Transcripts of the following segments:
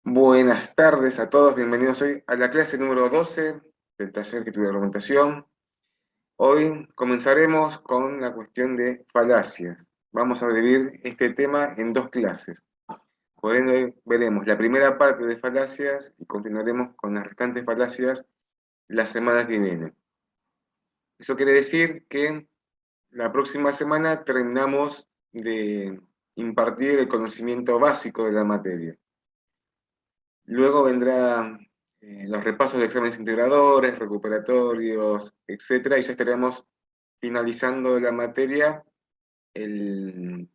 Buenas tardes a todos, bienvenidos hoy a la clase número 12 del taller que tuve de argumentación. Hoy comenzaremos con la cuestión de falacias. Vamos a dividir este tema en dos clases. Por ende, hoy veremos la primera parte de falacias y continuaremos con las restantes falacias la semana que viene. Eso quiere decir que la próxima semana terminamos de impartir el conocimiento básico de la materia. Luego vendrán los repasos de exámenes integradores, recuperatorios, etcétera, y ya estaremos finalizando la materia el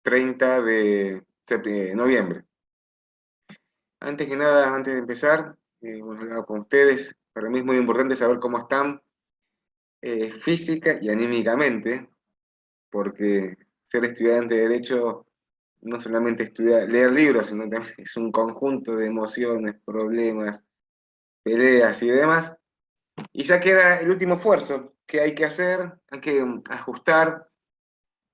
30 de noviembre. Antes que nada, antes de empezar, bueno, hablar con ustedes, para mí es muy importante saber cómo están física y anímicamente, porque ser estudiante de Derecho no solamente estudiar, leer libros, sino también es un conjunto de emociones, problemas, peleas y demás. Y ya queda el último esfuerzo que hay que hacer, hay que ajustar,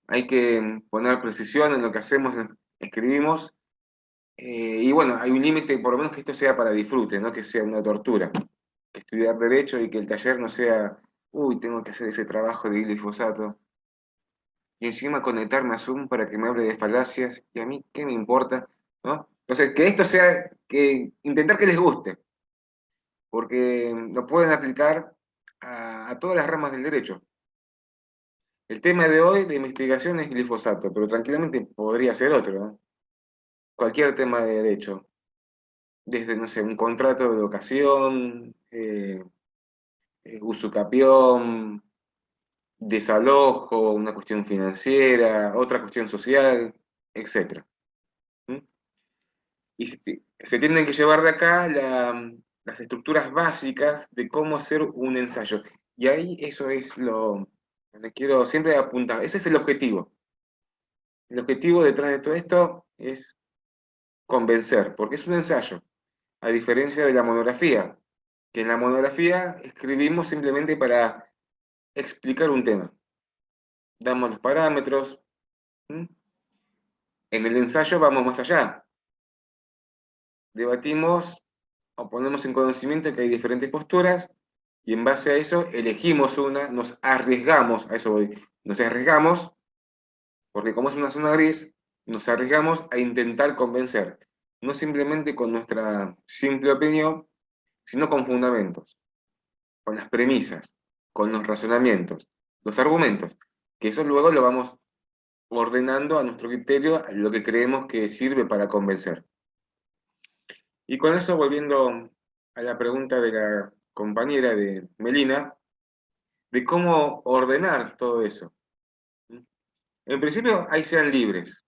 hay que poner precisión en lo que hacemos, escribimos. Y bueno, hay un límite, por lo menos que esto sea para disfrute, no que sea una tortura. Que estudiar Derecho y que el taller no sea, uy, tengo que hacer ese trabajo de glifosato. Y encima conectarme a Zoom para que me hable de falacias, y a mí, ¿qué me importa? ¿No? Entonces, que esto sea, que intentar que les guste, porque lo pueden aplicar a todas las ramas del derecho. El tema de hoy de investigación es glifosato, pero tranquilamente podría ser otro, ¿no? Cualquier tema de derecho, desde, no sé, un contrato de locación, usucapión, desalojo, una cuestión financiera, otra cuestión social, etcétera. ¿Mm? Y se tienen que llevar de acá las estructuras básicas de cómo hacer un ensayo. Y ahí eso es lo que quiero siempre apuntar. Ese es el objetivo. El objetivo detrás de todo esto es convencer, porque es un ensayo, a diferencia de la monografía, que en la monografía escribimos simplemente para explicar un tema. Damos los parámetros. ¿Mm? En el ensayo vamos más allá. Debatimos o ponemos en conocimiento que hay diferentes posturas y en base a eso elegimos una, nos arriesgamos, a eso voy, nos arriesgamos, porque como es una zona gris, nos arriesgamos a intentar convencer, no simplemente con nuestra simple opinión, sino con fundamentos, con las premisas, con los razonamientos, los argumentos, que eso luego lo vamos ordenando a nuestro criterio a lo que creemos que sirve para convencer. Y con eso, volviendo a la pregunta de la compañera de Melina, de cómo ordenar todo eso. En principio, ahí sean libres.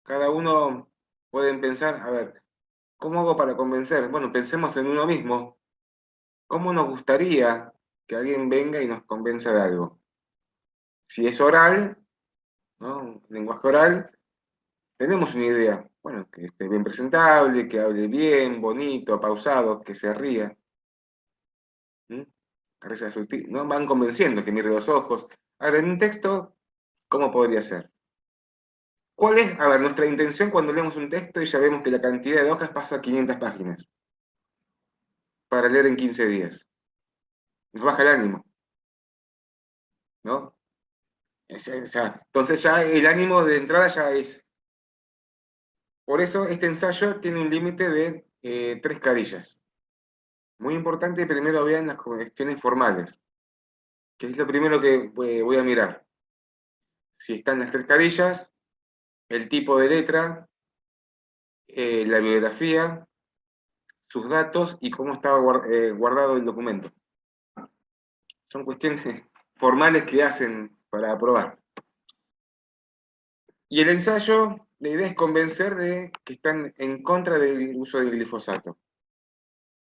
Cada uno pueden pensar, a ver, ¿cómo hago para convencer? Bueno, pensemos en uno mismo. ¿Cómo nos gustaría que alguien venga y nos convenza de algo? Si es oral, ¿no? Lenguaje oral, tenemos una idea. Bueno, que esté bien presentable, que hable bien, bonito, pausado, que se ría. ¿Mm? Risa sutil, ¿no? Van convenciendo que mire los ojos. Ahora, en un texto, ¿cómo podría ser? ¿Cuál es, a ver, nuestra intención cuando leemos un texto y ya vemos que la cantidad de hojas pasa a 500 páginas para leer en 15 días? Nos baja el ánimo, ¿no? Entonces ya el ánimo de entrada ya es. Por eso este ensayo tiene un límite de 3 carillas. Muy importante, primero vean las cuestiones formales, que es lo primero que voy a mirar. Si están las 3 carillas, el tipo de letra, la biografía, sus datos y cómo estaba guardado el documento. Son cuestiones formales que hacen para aprobar. Y el ensayo, la idea es convencer de que están en contra del uso del glifosato.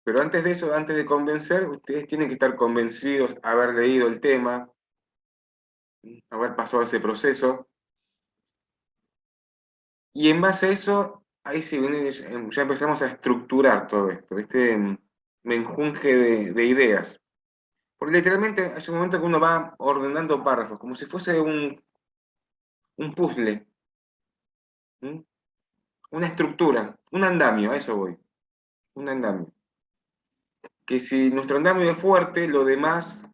Pero antes de eso, antes de convencer, ustedes tienen que estar convencidos, haber leído el tema, haber pasado ese proceso. Y en base a eso, ahí sí viene, ya empezamos a estructurar todo esto, este menjunje de ideas. Porque literalmente hay un momento que uno va ordenando párrafos, como si fuese un puzzle. ¿Mm? una estructura, un andamio, a eso voy, un andamio. Que si nuestro andamio es fuerte, lo demás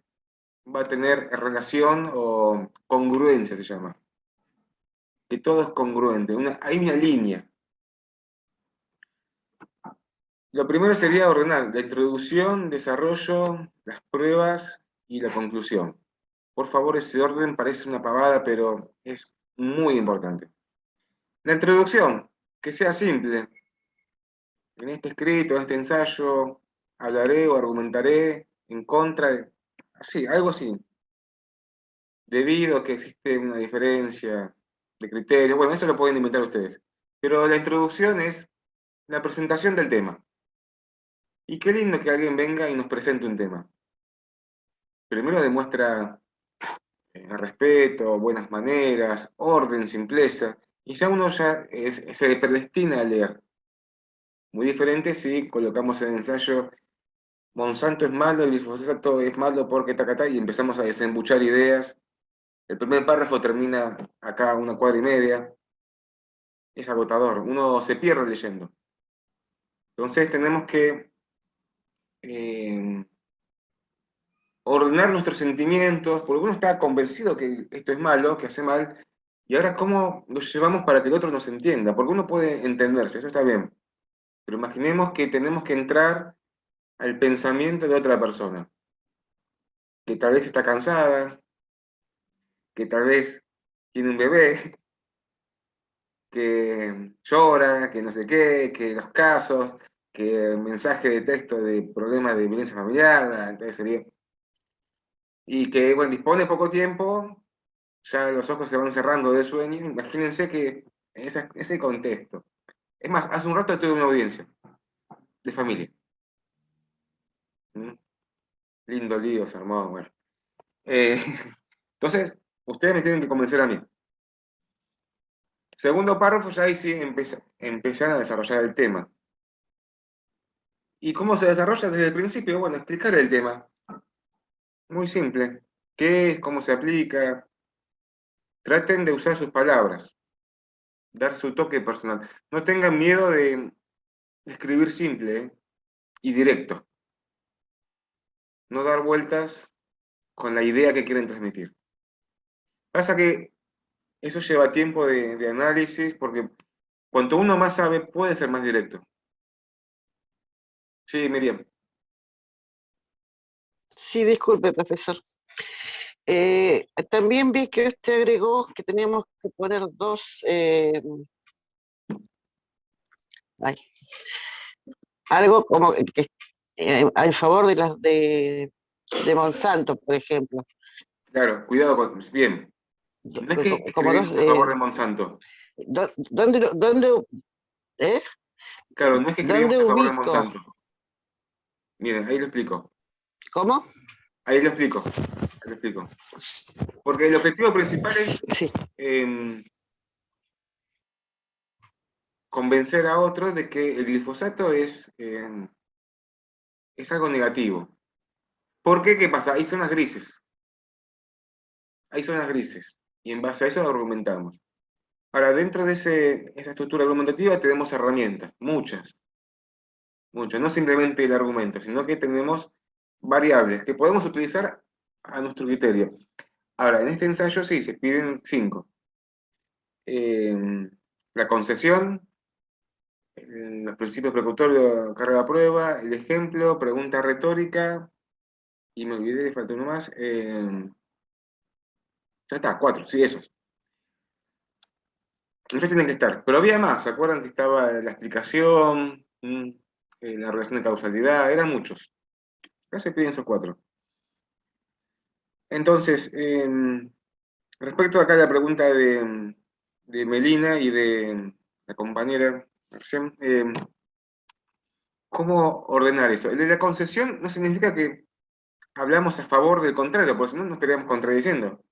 va a tener relación o congruencia, se llama. Que todo es congruente, hay una línea. Lo primero sería ordenar la introducción, desarrollo, las pruebas y la conclusión. Por favor, ese orden parece una pavada, pero es muy importante. La introducción, que sea simple. En este escrito, en este ensayo, hablaré o argumentaré en contra de... Así, algo así. Debido a que existe una diferencia de criterios. Bueno, eso lo pueden inventar ustedes. Pero la introducción es la presentación del tema. Y qué lindo que alguien venga y nos presente un tema. Primero demuestra respeto, buenas maneras, orden, simpleza, y ya uno se predestina a leer. Muy diferente si colocamos en el ensayo Monsanto es malo, el glifosato es malo porque tacatá, y empezamos a desembuchar ideas. El primer párrafo termina acá 1 cuadra y media. Es agotador, uno se pierde leyendo. Entonces tenemos que eh, ordenar nuestros sentimientos, porque uno está convencido que esto es malo, que hace mal, y ahora cómo lo llevamos para que el otro nos entienda, porque uno puede entenderse, eso está bien, pero imaginemos que tenemos que entrar al pensamiento de otra persona, que tal vez está cansada, que tal vez tiene un bebé, que llora, que no sé qué, que los casos, que mensaje de texto de problemas de violencia familiar, entonces sería... Y que, bueno, dispone poco tiempo, ya los ojos se van cerrando de sueño, imagínense que ese contexto. Es más, hace un rato tuve una audiencia de familia. ¿Mm? Lindo lío se armó, bueno. Eh, entonces, ustedes me tienen que convencer a mí. Segundo párrafo, ya ahí sí empezar a desarrollar el tema. ¿Y cómo se desarrolla desde el principio? Bueno, explicar el tema. Muy simple. ¿Qué es? ¿Cómo se aplica? Traten de usar sus palabras, dar su toque personal. No tengan miedo de escribir simple, ¿eh? Y directo. No dar vueltas con la idea que quieren transmitir. Pasa que eso lleva tiempo de análisis porque cuanto uno más sabe, puede ser más directo. Sí, Miriam. Sí, disculpe, profesor. También vi que usted agregó que teníamos que poner dos, ay, algo como que, en favor de Monsanto, por ejemplo. Claro, cuidado con... Bien. No es que Como dos, escribimos a favor de Monsanto. ¿dónde, Claro, no es que escribimos dónde a favor de ubico? Monsanto. Miren, ahí lo explico. ¿Cómo? Ahí lo explico. Ahí lo explico. Porque el objetivo principal es Sí. convencer a otros de que el glifosato es algo negativo. ¿Por qué? ¿Qué pasa? Hay zonas grises. Hay zonas grises. Y en base a eso argumentamos. Ahora, dentro de esa estructura argumentativa tenemos herramientas, muchas, muchas. No simplemente el argumento, sino que tenemos variables que podemos utilizar a nuestro criterio. Ahora, en este ensayo sí, se piden 5. La concesión, los principios precautorios, carga a prueba, el ejemplo, pregunta retórica, y me olvidé, falta uno más. Ya está, 4, sí, esos. Esos tienen que estar. Pero había más, ¿se acuerdan que estaba la explicación, la relación de causalidad? Eran muchos. Acá se piden esos 4. Entonces, respecto acá a la pregunta de Melina y de la compañera Marcén, ¿cómo ordenar eso? El de la concesión no significa que hablamos a favor del contrario, porque si no nos estaríamos contradiciendo.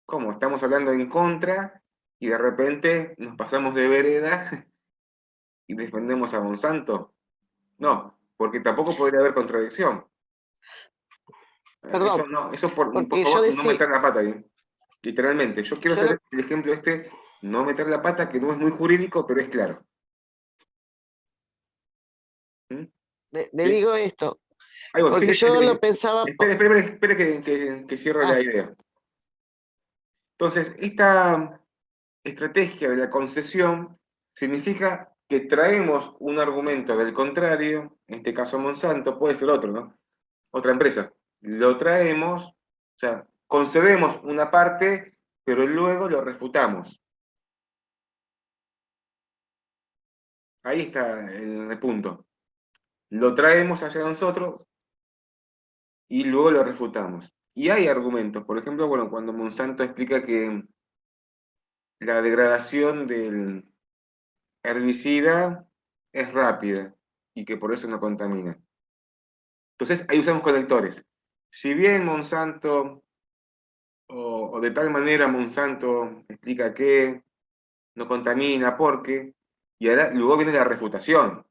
¿Cómo? Estamos hablando en contra y de repente nos pasamos de vereda y defendemos a Monsanto. No, porque tampoco podría haber contradicción. Perdón, Eso no, eso por porque yo favor, no decía, meter la pata ahí. Literalmente, yo quiero yo lo, hacer el ejemplo no meter la pata, que no es muy jurídico, pero es claro. ¿Mm? Le ¿Sí? digo esto, Ahí voy, porque yo lo pensaba, espere que cierre la ah, idea. Entonces, esta estrategia de la concesión significa que traemos un argumento del contrario, en este caso Monsanto, puede ser otro, ¿no? Otra empresa. Lo traemos, o sea, concedemos una parte, pero luego lo refutamos. Ahí está el punto. Lo traemos hacia nosotros y luego lo refutamos. Y hay argumentos, por ejemplo, bueno, cuando Monsanto explica que la degradación del herbicida es rápida y que por eso no contamina. Entonces ahí usamos conectores. Si bien Monsanto, o de tal manera Monsanto explica que no contamina porque, y ahora luego viene la refutación.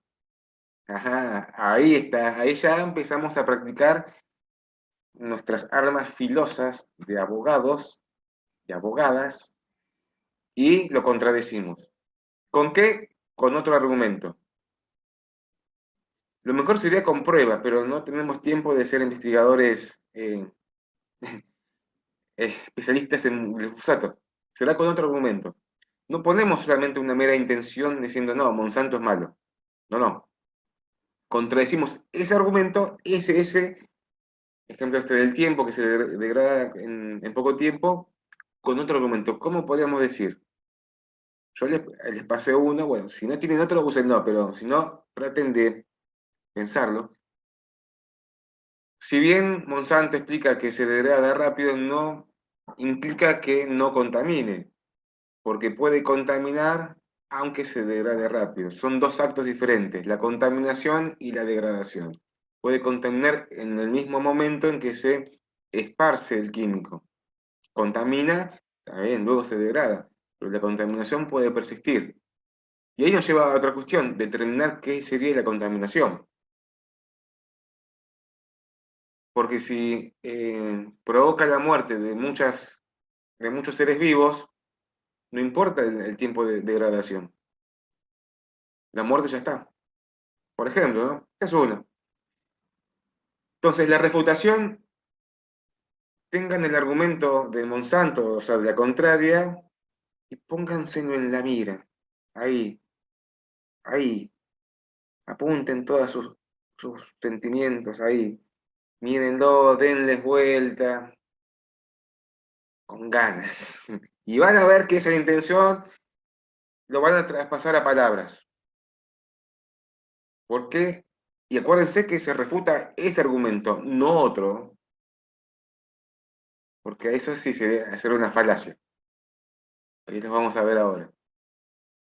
Ajá, ahí está, ahí ya empezamos a practicar nuestras armas filosas de abogados, de abogadas, y lo contradecimos. ¿Con qué? Con otro argumento. Lo mejor sería con prueba, pero no tenemos tiempo de ser investigadores especialistas en glifosato. Será con otro argumento. No ponemos solamente una mera intención diciendo, no, Monsanto es malo. No, no. Contradecimos ese argumento, ese ejemplo este del tiempo que se degrada en poco tiempo, con otro argumento. ¿Cómo podríamos decir? Yo les pasé uno, bueno, si no tienen otro, usen no, pero si no, traten de pensarlo. Si bien Monsanto explica que se degrada rápido, no implica que no contamine, porque puede contaminar aunque se degrade rápido. Son dos actos diferentes, la contaminación y la degradación. Puede contaminar en el mismo momento en que se esparce el químico. Contamina, está bien, luego se degrada, pero la contaminación puede persistir. Y ahí nos lleva a otra cuestión, determinar qué sería la contaminación. Porque si provoca la muerte de muchos seres vivos, no importa el tiempo de degradación. La muerte ya está. Por ejemplo, ¿no? Esta es una. Entonces, la refutación, tengan el argumento de Monsanto, o sea, de la contraria, y pónganselo en la mira. Ahí, ahí. Apunten todos sus sentimientos ahí. Mírenlo, denles vuelta, con ganas. Y van a ver que esa intención lo van a traspasar a palabras. ¿Por qué? Y acuérdense que se refuta ese argumento, no otro, porque eso sí se debe hacer una falacia. Ahí lo vamos a ver ahora.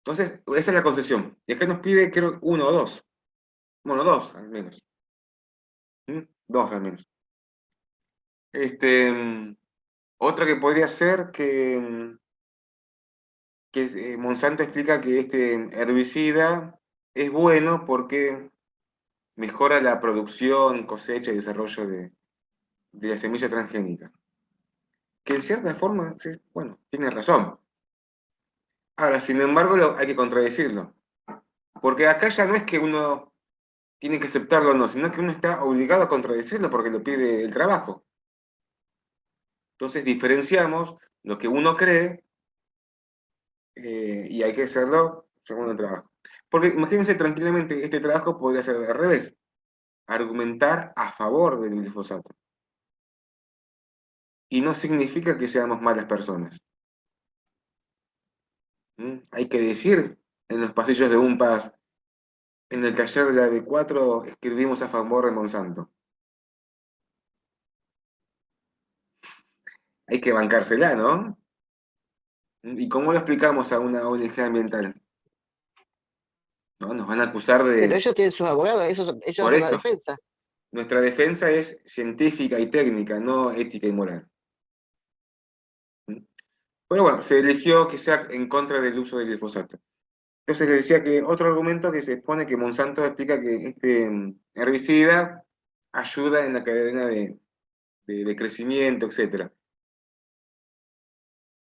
Entonces, esa es la concesión. Y acá nos pide, creo, uno o dos. Bueno, dos al menos. ¿Mm? Dos al menos. Este, otra que podría ser que Monsanto explica que este herbicida es bueno porque mejora la producción, cosecha y desarrollo de la semilla transgénica. Que en cierta forma, sí, bueno, tiene razón. Ahora, sin embargo, hay que contradecirlo. Porque acá ya no es que uno tiene que aceptarlo o no, sino que uno está obligado a contradecirlo porque lo pide el trabajo. Entonces diferenciamos lo que uno cree y hay que hacerlo según el trabajo. Porque imagínense tranquilamente, este trabajo podría ser al revés, argumentar a favor del glifosato. Y no significa que seamos malas personas. ¿Mm? Hay que decir en los pasillos de UNPAS, en el taller de la B4 escribimos a favor de Monsanto. Hay que bancársela, ¿no? ¿Y cómo lo explicamos a una ONG ambiental? ¿No? Nos van a acusar pero de... ellos tienen sus abogados, ellos Por hacen la eso, defensa. nuestra defensa es científica y técnica, no ética y moral. ¿Mm? Pero bueno, se eligió que sea en contra del uso del glifosato. Entonces le decía que otro argumento que se expone que Monsanto explica que este herbicida ayuda en la cadena de crecimiento, etcétera.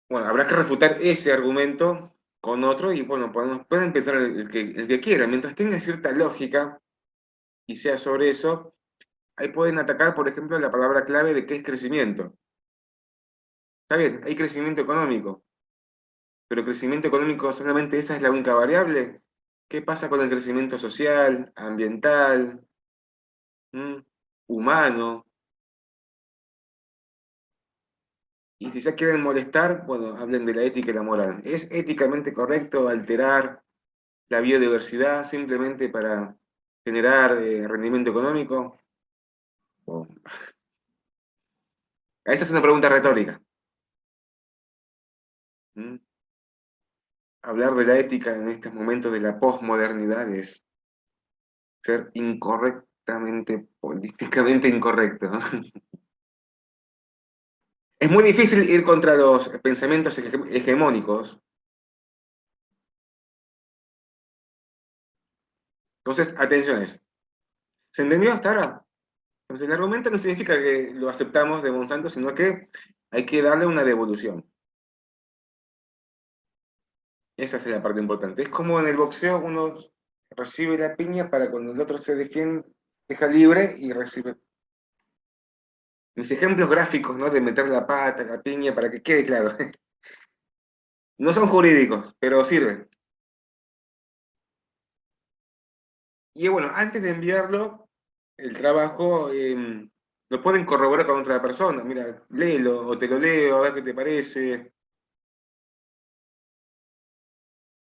Bueno, habrá que refutar ese argumento con otro y bueno, pueden pensar el que quiera. Mientras tenga cierta lógica, y sea sobre eso, ahí pueden atacar, por ejemplo, la palabra clave de qué es crecimiento. Está bien, hay crecimiento económico, pero crecimiento económico solamente esa es la única variable. ¿Qué pasa con el crecimiento social, ambiental, ¿m? humano? Y si ya quieren molestar, bueno, hablen de la ética y la moral. ¿Es éticamente correcto alterar la biodiversidad simplemente para generar rendimiento económico? O- Esta es una pregunta retórica. ¿M? Hablar de la ética en estos momentos de la posmodernidad es ser incorrectamente, políticamente incorrecto, ¿no? Es muy difícil ir contra los pensamientos hegemónicos. Entonces, atención a eso. ¿Se entendió hasta ahora? Entonces, el argumento no significa que lo aceptamos de Monsanto, sino que hay que darle una devolución. Esa es la parte importante. Es como en el boxeo, uno recibe la piña para cuando el otro se defiende, deja libre y recibe. Mis ejemplos gráficos, ¿no? De meter la pata, la piña, para que quede claro. No son jurídicos, pero sirven. Y bueno, antes de enviarlo, el trabajo lo pueden corroborar con otra persona. Mira, léelo o te lo leo, a ver qué te parece.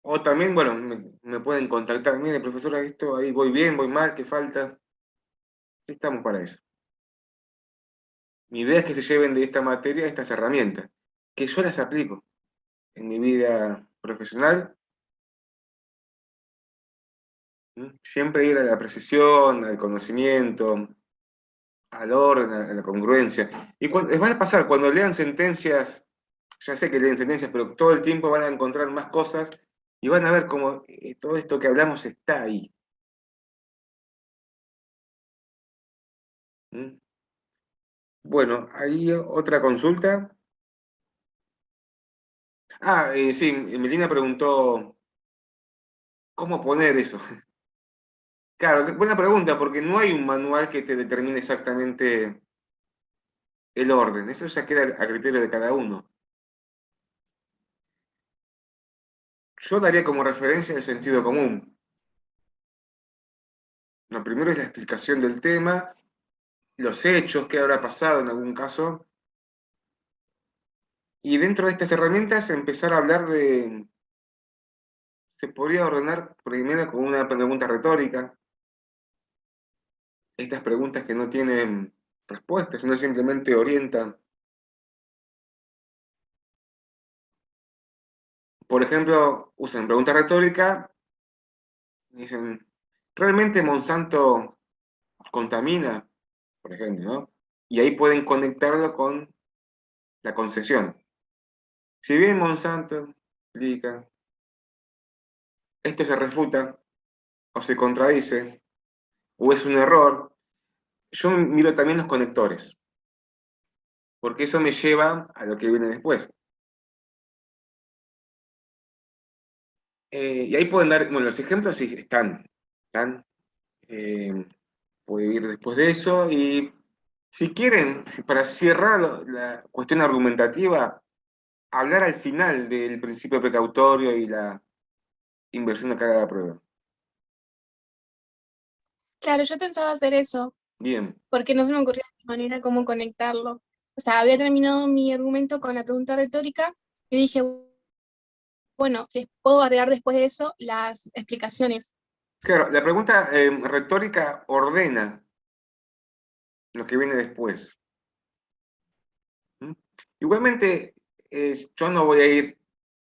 O también, bueno, me pueden contactar. Mire, profesora, esto ahí voy bien, voy mal, ¿qué falta? Estamos para eso. Mi idea es que se lleven de esta materia estas herramientas, que yo las aplico en mi vida profesional. Siempre ir a la precisión, al conocimiento, al orden, a la congruencia. Y les va a pasar, cuando lean sentencias, ya sé que leen sentencias, pero todo el tiempo van a encontrar más cosas y van a ver cómo todo esto que hablamos está ahí. ¿Mm? Bueno, ahí otra consulta. Ah, sí, Melina preguntó, ¿cómo poner eso? Claro, buena pregunta, porque no hay un manual que te determine exactamente el orden. Eso ya queda a criterio de cada uno. Yo daría como referencia el sentido común. Lo primero es la explicación del tema, los hechos, qué habrá pasado en algún caso, y dentro de estas herramientas empezar a hablar de, se podría ordenar primero con una pregunta retórica, estas preguntas que no tienen respuestas, sino simplemente orientan. Por ejemplo, usan pregunta retórica, y dicen, ¿realmente Monsanto contamina? Por ejemplo, ¿no? Y ahí pueden conectarlo con la concesión. Si bien Monsanto explica, esto se refuta o se contradice o es un error, yo miro también los conectores, porque eso me lleva a lo que viene después. Y ahí pueden dar, bueno, los ejemplos sí están, eh, puede ir después de eso, y si quieren, para cerrar la cuestión argumentativa, hablar al final del principio precautorio y la inversión de carga de prueba. Claro, yo pensaba hacer eso, Bien, porque no se me ocurría de manera cómo conectarlo. O sea, había terminado mi argumento con la pregunta retórica y dije, bueno, les puedo agregar después de eso las explicaciones. claro, la pregunta retórica ordena lo que viene después. ¿Mm? Igualmente, yo no voy a ir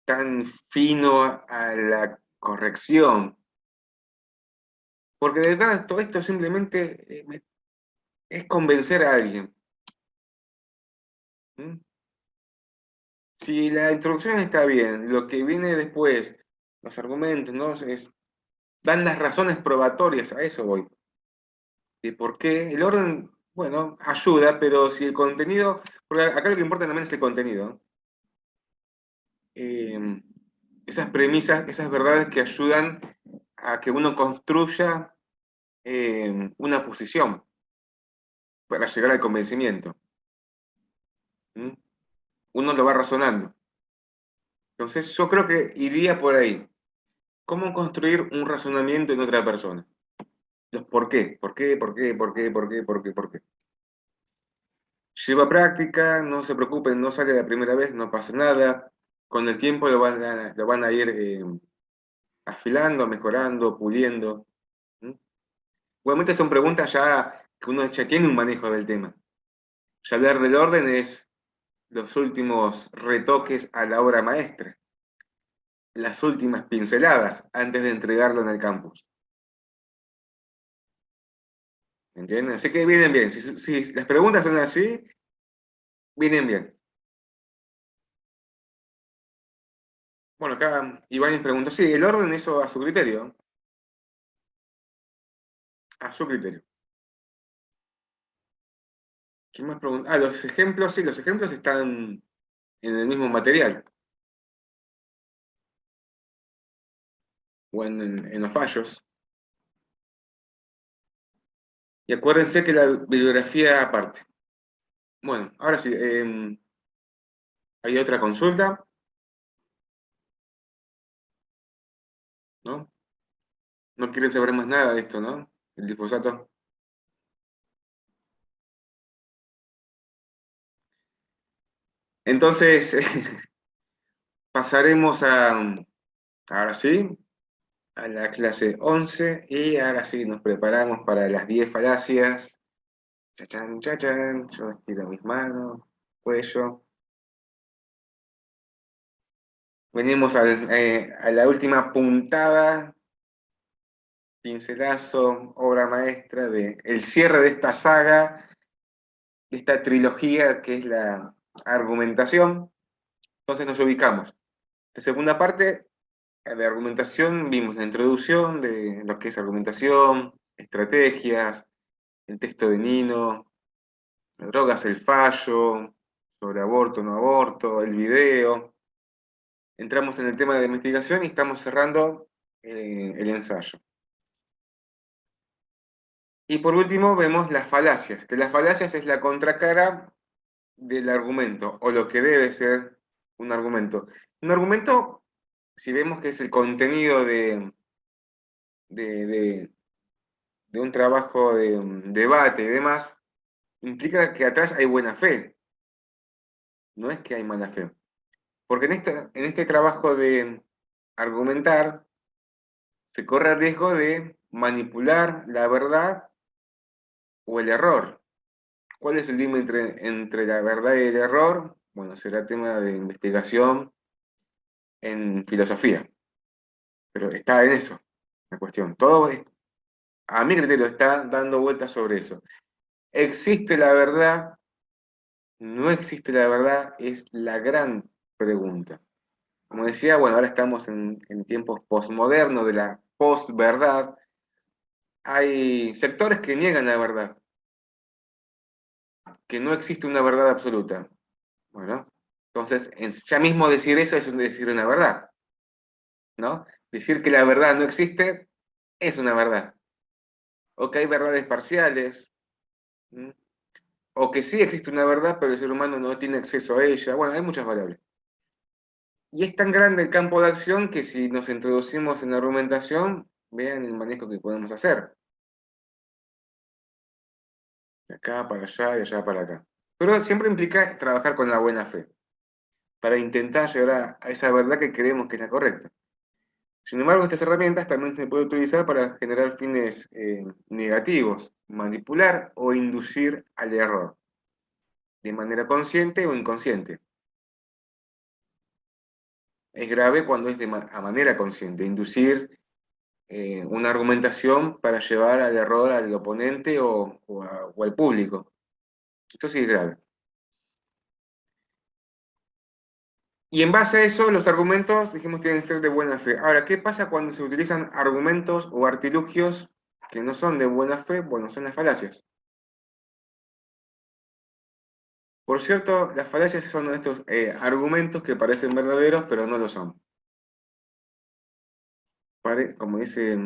tan fino a la corrección, porque detrás de todo esto simplemente es convencer a alguien. ¿Mm? Si la introducción está bien, lo que viene después, los argumentos, ¿no? Dan las razones probatorias, a eso voy. De por qué. El orden, bueno, ayuda, pero si el contenido, porque acá lo que importa también es el contenido. eh, Esas premisas, esas verdades que ayudan a que uno construya una posición para llegar al convencimiento. ¿Mm? Uno lo va razonando. Entonces, yo creo que iría por ahí. ¿Cómo construir un razonamiento en otra persona? Los por qué, por qué, por qué, por qué, por qué, por qué, por qué. Lleva práctica, no se preocupen, no sale la primera vez, no pasa nada. Con el tiempo lo van a ir afilando, mejorando, puliendo. ¿Mm? Igualmente son preguntas ya que uno ya tiene un manejo del tema. Ya hablar del orden es los últimos retoques a la obra maestra, las últimas pinceladas antes de entregarlo en el campus. ¿Entienden? Así que vienen bien. Si las preguntas son así, vienen bien. Bueno, acá Iván preguntó, sí, el orden eso a su criterio. A su criterio. ¿Quién más pregunta? Ah, los ejemplos, sí, los ejemplos están en el mismo material. O en los fallos. Y acuérdense que la bibliografía aparte. Bueno, ahora sí, hay otra consulta, ¿no? No quieren saber más nada de esto, ¿no? El glifosato. Entonces, pasaremos ahora sí, a la clase 11 y ahora sí nos preparamos para las 10 falacias. Chachán, chachán, yo estiro mis manos, cuello. Venimos a la última puntada, pincelazo, obra maestra de el cierre de esta saga, de esta trilogía que es la argumentación. Entonces nos ubicamos. La segunda parte de argumentación vimos la introducción de lo que es argumentación, estrategias, el texto de Nino, drogas, el fallo, sobre aborto, no aborto, el video. Entramos en el tema de investigación y estamos cerrando el ensayo. Y por último vemos las falacias, que las falacias es la contracara del argumento, o lo que debe ser un argumento. Un argumento, si vemos que es el contenido de, de- de un trabajo de un debate y demás, implica que atrás hay buena fe, no es que hay mala fe. Porque en este trabajo de argumentar, se corre el riesgo de manipular la verdad o el error. ¿Cuál es el límite entre la verdad y el error? Bueno, será tema de investigación en filosofía, pero está en eso la cuestión. Todo, a mi criterio, está dando vueltas sobre eso. ¿Existe la verdad? ¿No existe la verdad? Es la gran pregunta. Como decía, bueno, ahora estamos en tiempos posmodernos de la posverdad. Hay sectores que niegan la verdad, que no existe una verdad absoluta. Bueno, entonces, ya mismo decir eso es decir una verdad, ¿no? Decir que la verdad no existe es una verdad. O que hay verdades parciales, ¿m? O que sí existe una verdad, pero el ser humano no tiene acceso a ella. Bueno, hay muchas variables. Y es tan grande el campo de acción que si nos introducimos en la argumentación, vean el manejo que podemos hacer. De acá para allá, de allá para acá. Pero siempre implica trabajar con la buena fe, para intentar llegar a esa verdad que creemos que es la correcta. Sin embargo, estas herramientas también se pueden utilizar para generar fines negativos, manipular o inducir al error, de manera consciente o inconsciente. Es grave cuando es a manera consciente, inducir una argumentación para llevar al error al oponente o al público. Esto sí es grave. Y en base a eso, los argumentos, dijimos, tienen que ser de buena fe. Ahora, ¿qué pasa cuando se utilizan argumentos o artilugios que no son de buena fe? Bueno, son las falacias. Por cierto, las falacias son estos argumentos que parecen verdaderos, pero no lo son. Como dice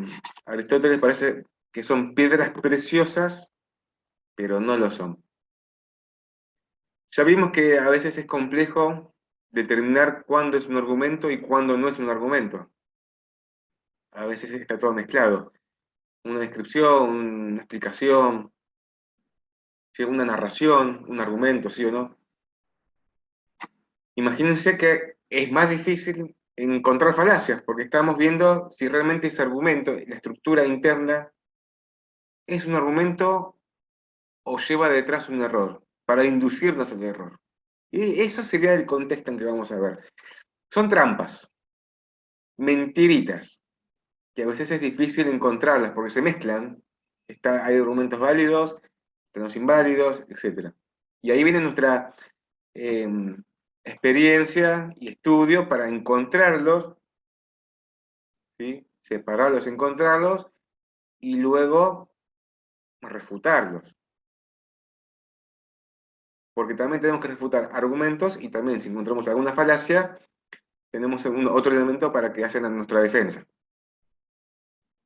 Aristóteles, parece que son piedras preciosas, pero no lo son. Ya vimos que a veces es complejo determinar cuándo es un argumento y cuándo no es un argumento. A veces está todo mezclado. Una descripción, una explicación, ¿sí? Una narración, un argumento, ¿sí o no? Imagínense que es más difícil encontrar falacias, porque estamos viendo si realmente ese argumento, la estructura interna, es un argumento o lleva detrás un error, para inducirnos al error. Y eso sería el contexto en que vamos a ver. Son trampas, mentiritas, que a veces es difícil encontrarlas porque se mezclan. Hay argumentos válidos, los inválidos, etc. Y ahí viene nuestra eh, experiencia y estudio para encontrarlos, ¿sí? Separarlos, encontrarlos y luego refutarlos. Porque también tenemos que refutar argumentos y también si encontramos alguna falacia, tenemos otro elemento para que hacen a nuestra defensa.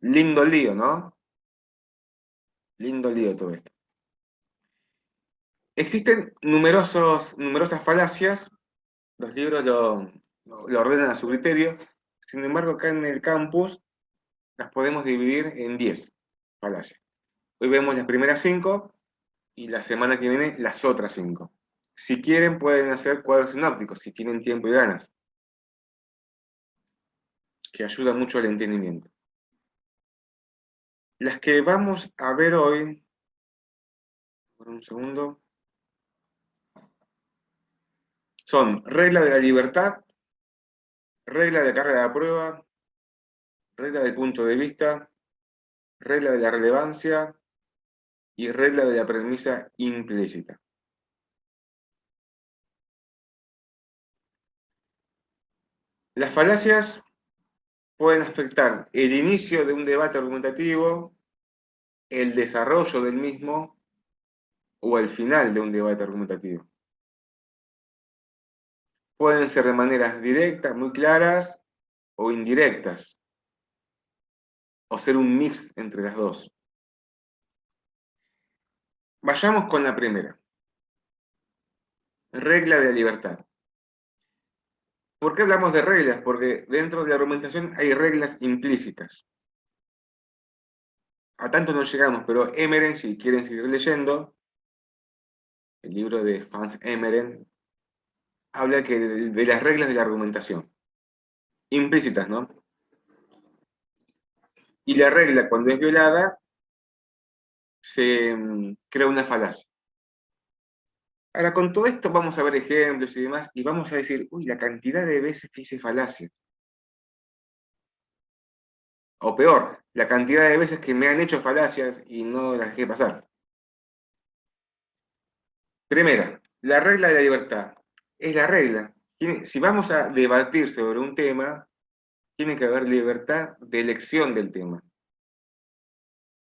Lindo lío, ¿no? Lindo lío todo esto. Existen numerosas falacias, los libros lo ordenan a su criterio, sin embargo acá en el campus las podemos dividir en 10 falacias. Hoy vemos las primeras 5 y la semana que viene las otras 5. Si quieren pueden hacer cuadros sinópticos, si tienen tiempo y ganas, que ayuda mucho al entendimiento. Las que vamos a ver hoy, por un segundo, son regla de la libertad, regla de carga de la prueba, regla del punto de vista, regla de la relevancia y regla de la premisa implícita. Las falacias pueden afectar el inicio de un debate argumentativo, el desarrollo del mismo o el final de un debate argumentativo. Pueden ser de maneras directas, muy claras, o indirectas, o ser un mix entre las dos. Vayamos con la primera. Regla de la libertad. ¿Por qué hablamos de reglas? Porque dentro de la argumentación hay reglas implícitas. A tanto no llegamos, pero Emeren, si quieren seguir leyendo, el libro de Franz Emeren, habla de las reglas de la argumentación. Implícitas, ¿no? Y la regla, cuando es violada, se crea una falacia. Ahora, con todo esto vamos a ver ejemplos y demás, y vamos a decir, uy, la cantidad de veces que hice falacias. O peor, la cantidad de veces que me han hecho falacias y no las dejé pasar. Primera, la regla de la libertad. Es la regla. Si vamos a debatir sobre un tema, tiene que haber libertad de elección del tema.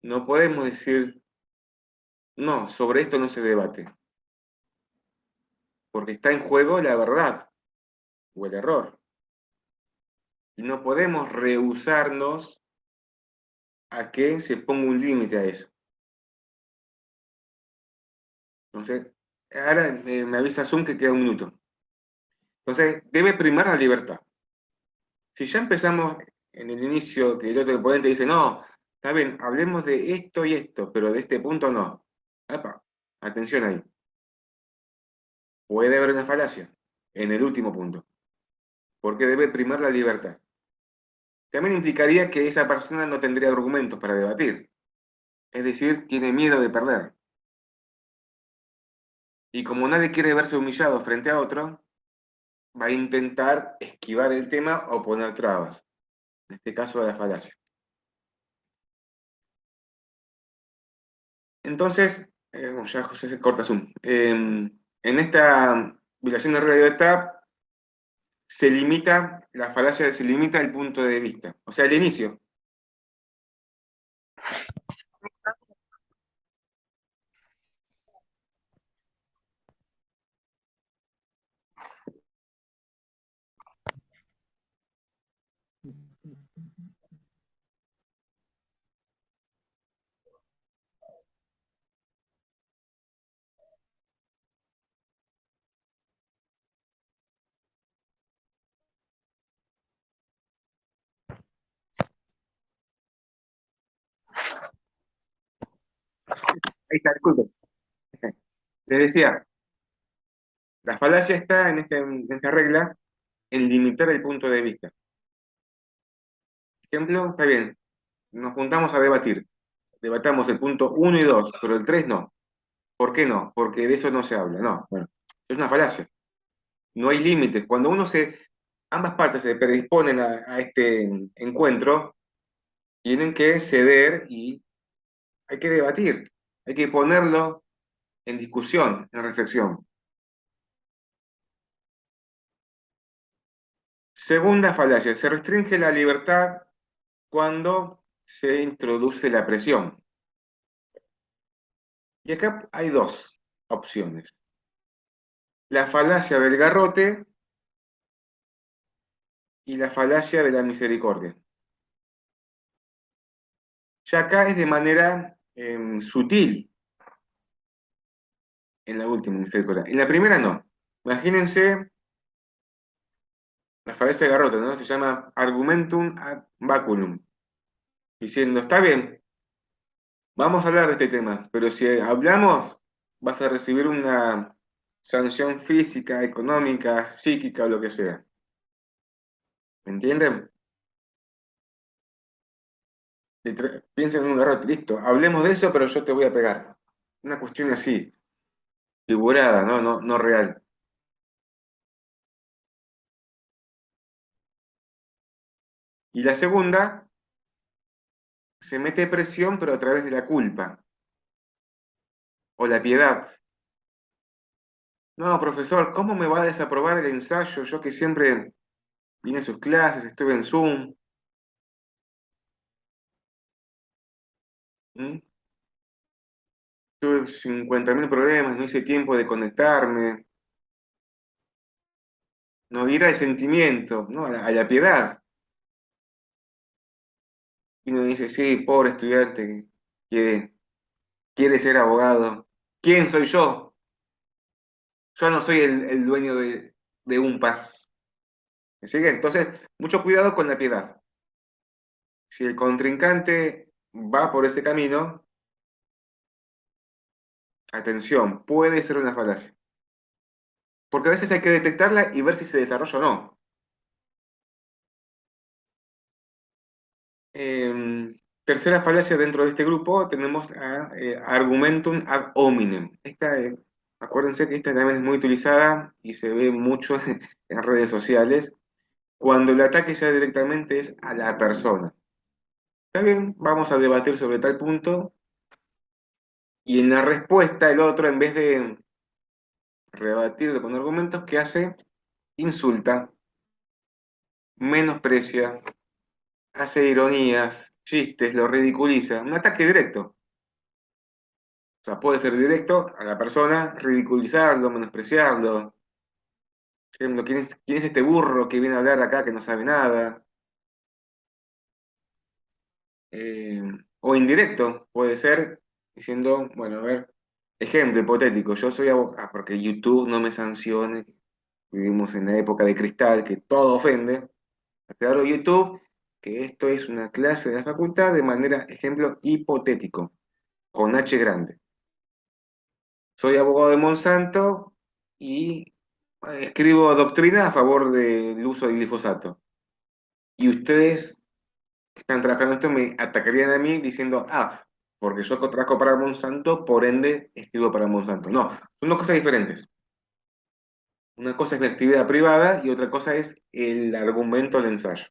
No podemos decir, no, sobre esto no se debate. Porque está en juego la verdad o el error. Y no podemos rehusarnos a que se ponga un límite a eso. Entonces, ahora me avisa Zoom que queda un minuto. Entonces, debe primar la libertad. Si ya empezamos en el inicio, que el otro ponente dice, no, está bien, hablemos de esto y esto, pero de este punto no. Epa, atención ahí. Puede haber una falacia en el último punto, porque debe primar la libertad. También implicaría que esa persona no tendría argumentos para debatir, es decir, tiene miedo de perder. Y como nadie quiere verse humillado frente a otro, va a intentar esquivar el tema o poner trabas. En este caso, de la falacia. Entonces, ya José se corta Zoom. En esta violación de regla de libertad se limita, la falacia se limita al punto de vista, o sea, el inicio. Ahí está, disculpe. Les decía, la falacia está en esta regla en limitar el punto de vista. Ejemplo, está bien, nos juntamos a debatir. Debatamos el punto uno y 2, pero el 3 no. ¿Por qué no? Porque de eso no se habla. No, bueno, es una falacia. No hay límites. Cuando ambas partes se predisponen a este encuentro, tienen que ceder y hay que debatir. Hay que ponerlo en discusión, en reflexión. Segunda falacia, se restringe la libertad cuando se introduce la presión. Y acá hay dos opciones. La falacia del garrote y la falacia de la misericordia. Ya acá es de manera sutil en la última misericordia. En la primera no. Imagínense la falacia del garrote, ¿no? Se llama argumentum ad baculum, diciendo, está bien, vamos a hablar de este tema, pero si hablamos, vas a recibir una sanción física, económica, psíquica o lo que sea. ¿Me entienden? Piensen en un garrote, listo, hablemos de eso, pero yo te voy a pegar. Una cuestión así, figurada, no real. Y la segunda, se mete presión, pero a través de la culpa o la piedad. No, profesor, ¿cómo me va a desaprobar el ensayo? Yo que siempre vine a sus clases, estuve en Zoom. ¿Mm? Tuve 50.000 problemas, no hice tiempo de conectarme. No ir al sentimiento, ¿no? A la piedad. Y uno dice, sí, pobre estudiante que quiere, quiere ser abogado. ¿Quién soy yo? Yo no soy el dueño de un paz. ¿Me sigue? Entonces, mucho cuidado con la piedad. Si el contrincante va por ese camino, atención, puede ser una falacia. Porque a veces hay que detectarla y ver si se desarrolla o no. Tercera falacia dentro de este grupo tenemos argumentum ad hominem. Acuérdense que esta también es muy utilizada y se ve mucho en redes sociales cuando el ataque ya directamente es a la persona. Está bien, vamos a debatir sobre tal punto y en la respuesta el otro, en vez de rebatirlo con argumentos, ¿qué hace? Insulta, menosprecia, hace ironías, chistes, lo ridiculiza. Un ataque directo. O sea, puede ser directo a la persona, ridiculizarlo, menospreciarlo. Ejemplo, ¿quién es este burro que viene a hablar acá que no sabe nada? Eh, o indirecto, puede ser diciendo, bueno, a ver, ejemplo hipotético, yo soy abogado, porque YouTube no me sancione, vivimos en la época de cristal que todo ofende. Aclaro YouTube que esto es una clase de la facultad de manera, ejemplo, hipotético, con H grande. Soy abogado de Monsanto y escribo doctrina a favor del uso del glifosato. Y ustedes que están trabajando en esto me atacarían a mí diciendo, porque yo trabajo para Monsanto, por ende escribo para Monsanto. No, son dos cosas diferentes. Una cosa es la actividad privada y otra cosa es el argumento del ensayo.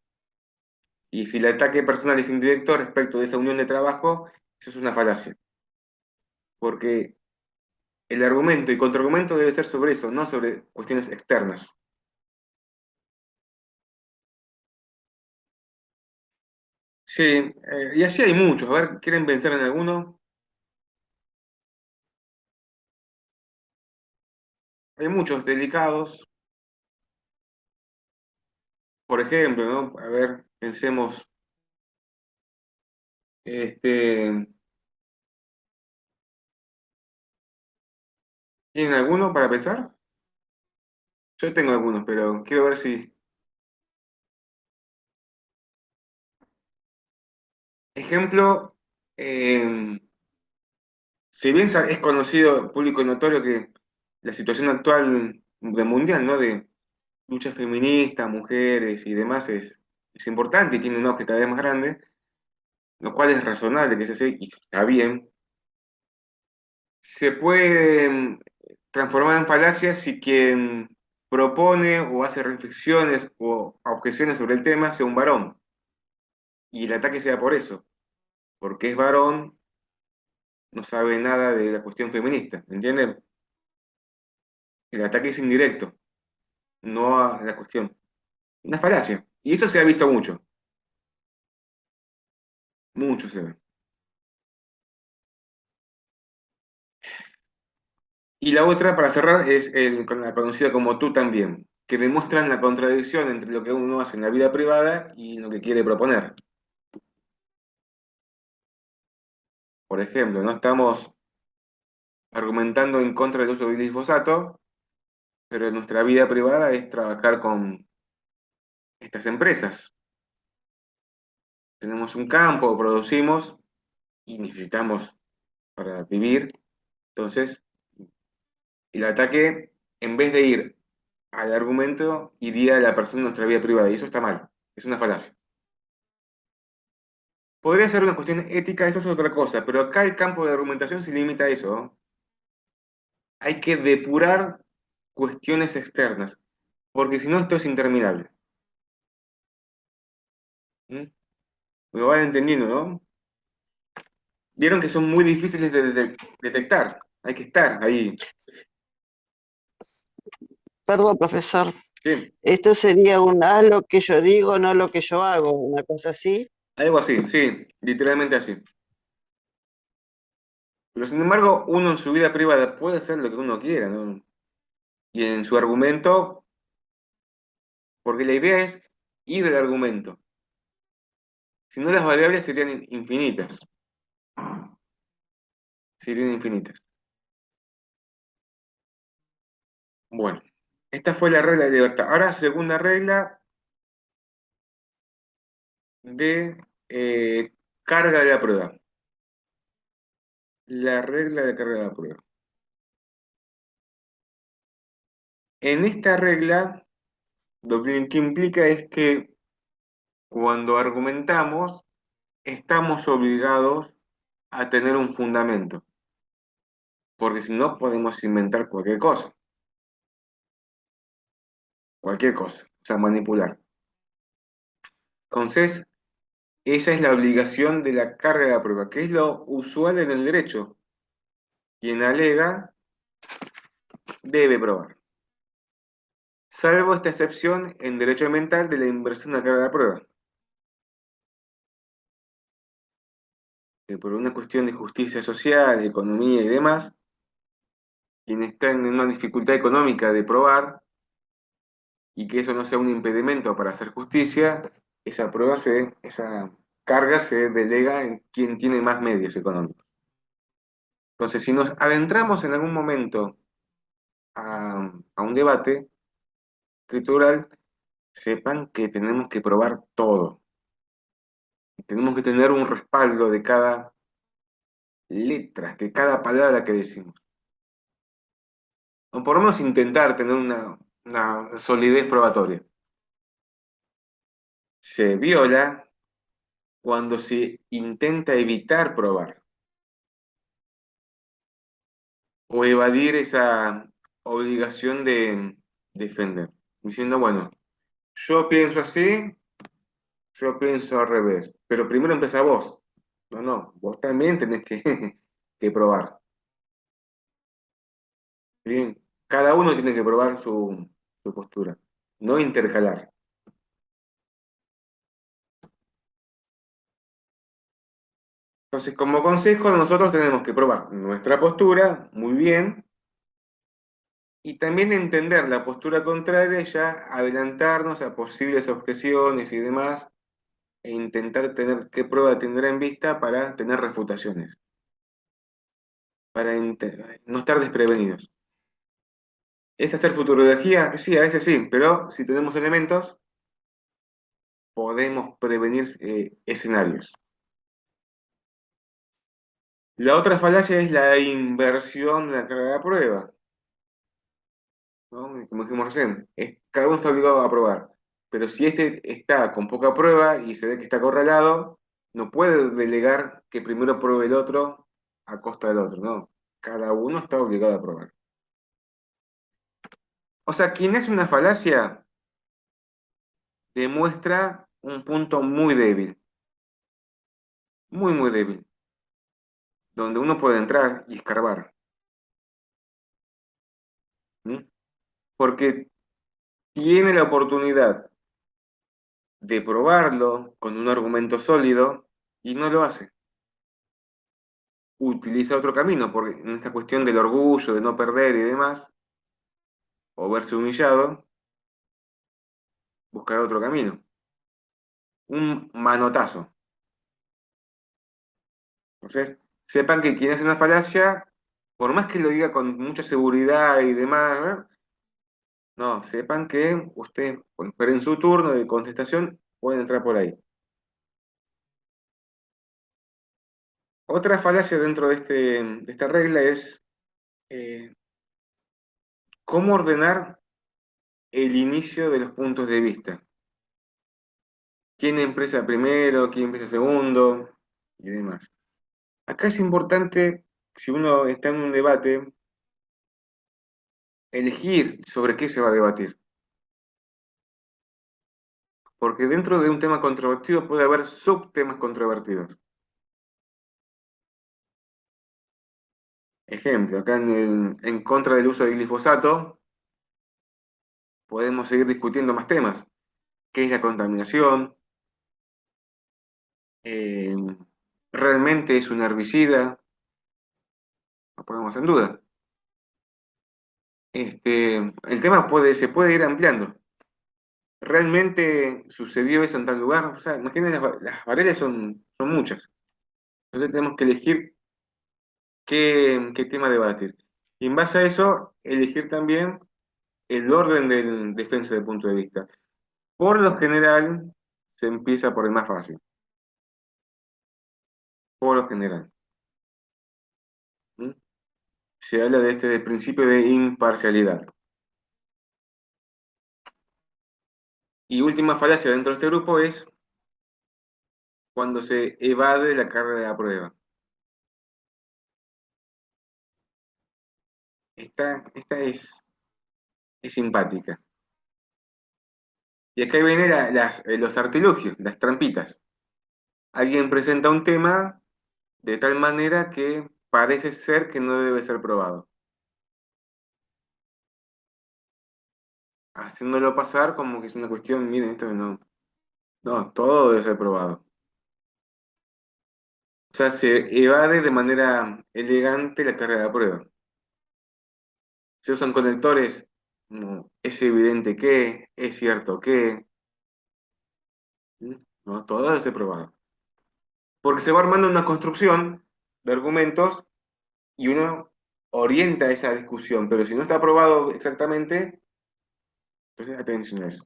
Y si el ataque personal es indirecto respecto de esa unión de trabajo, eso es una falacia. Porque el argumento y contraargumento debe ser sobre eso, no sobre cuestiones externas. Sí, y así hay muchos. A ver, ¿quieren pensar en alguno? Hay muchos delicados. Por ejemplo, ¿no? A ver, pensemos, este, ¿tienen alguno para pensar? Yo tengo algunos, pero quiero ver si... Ejemplo, Si bien es conocido, público y notorio, que la situación actual de mundial, ¿no? De lucha feminista, mujeres y demás es importante y tiene un auge cada vez más grande, lo cual es razonable que se así y está bien, se puede transformar en falacia si quien propone o hace reflexiones o objeciones sobre el tema sea un varón y el ataque sea por eso, porque es varón, no sabe nada de la cuestión feminista, ¿entienden? El ataque es indirecto, no a la cuestión. Una falacia. Y eso se ha visto mucho, mucho se ve. Y la otra, para cerrar, es con la conocida como tú también, que demuestran la contradicción entre lo que uno hace en la vida privada y lo que quiere proponer. Por ejemplo, no estamos argumentando en contra del uso del glifosato, pero en nuestra vida privada es trabajar con estas empresas. Tenemos un campo, producimos y necesitamos para vivir. Entonces, el ataque, en vez de ir al argumento, iría a la persona en nuestra vida privada. Y eso está mal. Es una falacia. Podría ser una cuestión ética, eso es otra cosa, pero acá el campo de argumentación se limita a eso, ¿no? Hay que depurar cuestiones externas, porque si no esto es interminable. ¿Mm? Lo van entendiendo, ¿no? Vieron que son muy difíciles de detectar. Hay que estar ahí. Perdón, profesor. Sí, Esto sería un haz lo que yo digo, no lo que yo hago, una cosa así. algo así, sí, literalmente así. Pero sin embargo, uno en su vida privada puede hacer lo que uno quiera, ¿no? Y en su argumento, porque la idea es ir al argumento. Si no, las variables serían infinitas. Serían infinitas. Bueno, esta fue la regla de libertad. Ahora, segunda regla de carga de la prueba. La regla de carga de la prueba. En esta regla, lo que implica es que cuando argumentamos, estamos obligados a tener un fundamento, porque si no podemos inventar cualquier cosa, o sea, manipular. Entonces, esa es la obligación de la carga de la prueba, que es lo usual en el derecho. Quien alega debe probar. Salvo esta excepción en derecho ambiental de la inversión a carga de la prueba, que por una cuestión de justicia social, economía y demás, quien está en una dificultad económica de probar y que eso no sea un impedimento para hacer justicia, esa carga se delega en quien tiene más medios económicos. Entonces, si nos adentramos en algún momento a un debate escritural, sepan que tenemos que probar todo. Tenemos que tener un respaldo de cada letra, de cada palabra que decimos. O por lo menos intentar tener una solidez probatoria. Se viola cuando se intenta evitar probar o evadir esa obligación de defender, diciendo, bueno, yo pienso así, yo pienso al revés, pero primero empieza vos. No, no, vos también tenés que, que probar. ¿Sí? Cada uno tiene que probar su postura, no intercalar. Entonces, como consejo, nosotros tenemos que probar nuestra postura muy bien y también entender la postura contraria, ya adelantarnos a posibles objeciones y demás, e intentar tener qué prueba tendrá en vista para tener refutaciones, para no estar desprevenidos. ¿Es hacer futurología? Sí, a veces sí, pero si tenemos elementos, podemos prevenir escenarios. La otra falacia es la inversión de la carga de prueba, ¿no? Como dijimos recién, cada uno está obligado a aprobar. Pero si este está con poca prueba y se ve que está acorralado, no puede delegar que primero pruebe el otro a costa del otro, ¿no? Cada uno está obligado a aprobar. O sea, quien hace una falacia demuestra un punto muy débil, muy, muy débil, donde uno puede entrar y escarbar, ¿sí? Porque tiene la oportunidad de probarlo con un argumento sólido y no lo hace. Utiliza otro camino, porque en esta cuestión del orgullo, de no perder y demás, o verse humillado, buscar otro camino. Un manotazo. Entonces, sepan que quien hace una falacia, por más que lo diga con mucha seguridad y demás, ¿no? No, sepan que ustedes, cuando esperen su turno de contestación, pueden entrar por ahí. Otra falacia dentro de esta regla es eh, cómo ordenar el inicio de los puntos de vista. ¿Quién empieza primero? ¿Quién empieza segundo? Y demás. Acá es importante, si uno está en un debate, elegir sobre qué se va a debatir. Porque dentro de un tema controvertido puede haber subtemas controvertidos. Ejemplo, acá en contra del uso del glifosato, podemos seguir discutiendo más temas. ¿Qué es la contaminación? Eh, ¿Realmente es un herbicida? Lo ponemos en duda. El tema se puede ir ampliando. ¿Realmente sucedió eso en tal lugar? O sea, imagínense, las variables son muchas. Entonces tenemos que elegir qué tema debatir. Y en base a eso, elegir también el orden del defensa de punto de vista. Por lo general, se empieza por el más fácil. Por lo general. ¿Mm? Se habla de del principio de imparcialidad. Y última falacia dentro de este grupo es cuando se evade la carga de la prueba. Esta es simpática. Y acá vienen los artilugios, las trampitas. Alguien presenta un tema de tal manera que parece ser que no debe ser probado, haciéndolo pasar como que es una cuestión, miren, esto no, todo debe ser probado. O sea, se evade de manera elegante la carga de la prueba. Se usan conectores, es evidente que, es cierto que, ¿sí? No, todo debe ser probado. Porque se va armando una construcción de argumentos y uno orienta esa discusión, pero si no está aprobado exactamente, entonces atención a eso.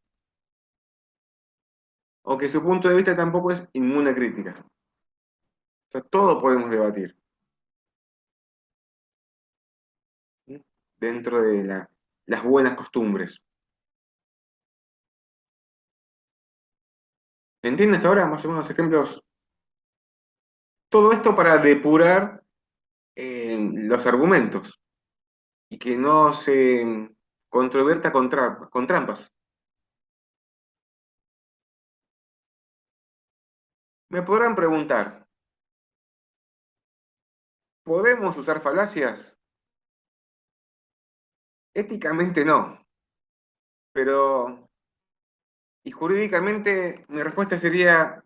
Aunque su punto de vista tampoco es inmune a críticas. O sea, todo podemos debatir, ¿sí? Dentro de las buenas costumbres. ¿Se entiende hasta ahora? Más o menos ejemplos. Todo esto para depurar los argumentos y que no se controverta con trampas. Me podrán preguntar, ¿podemos usar falacias? Éticamente no, pero y jurídicamente mi respuesta sería,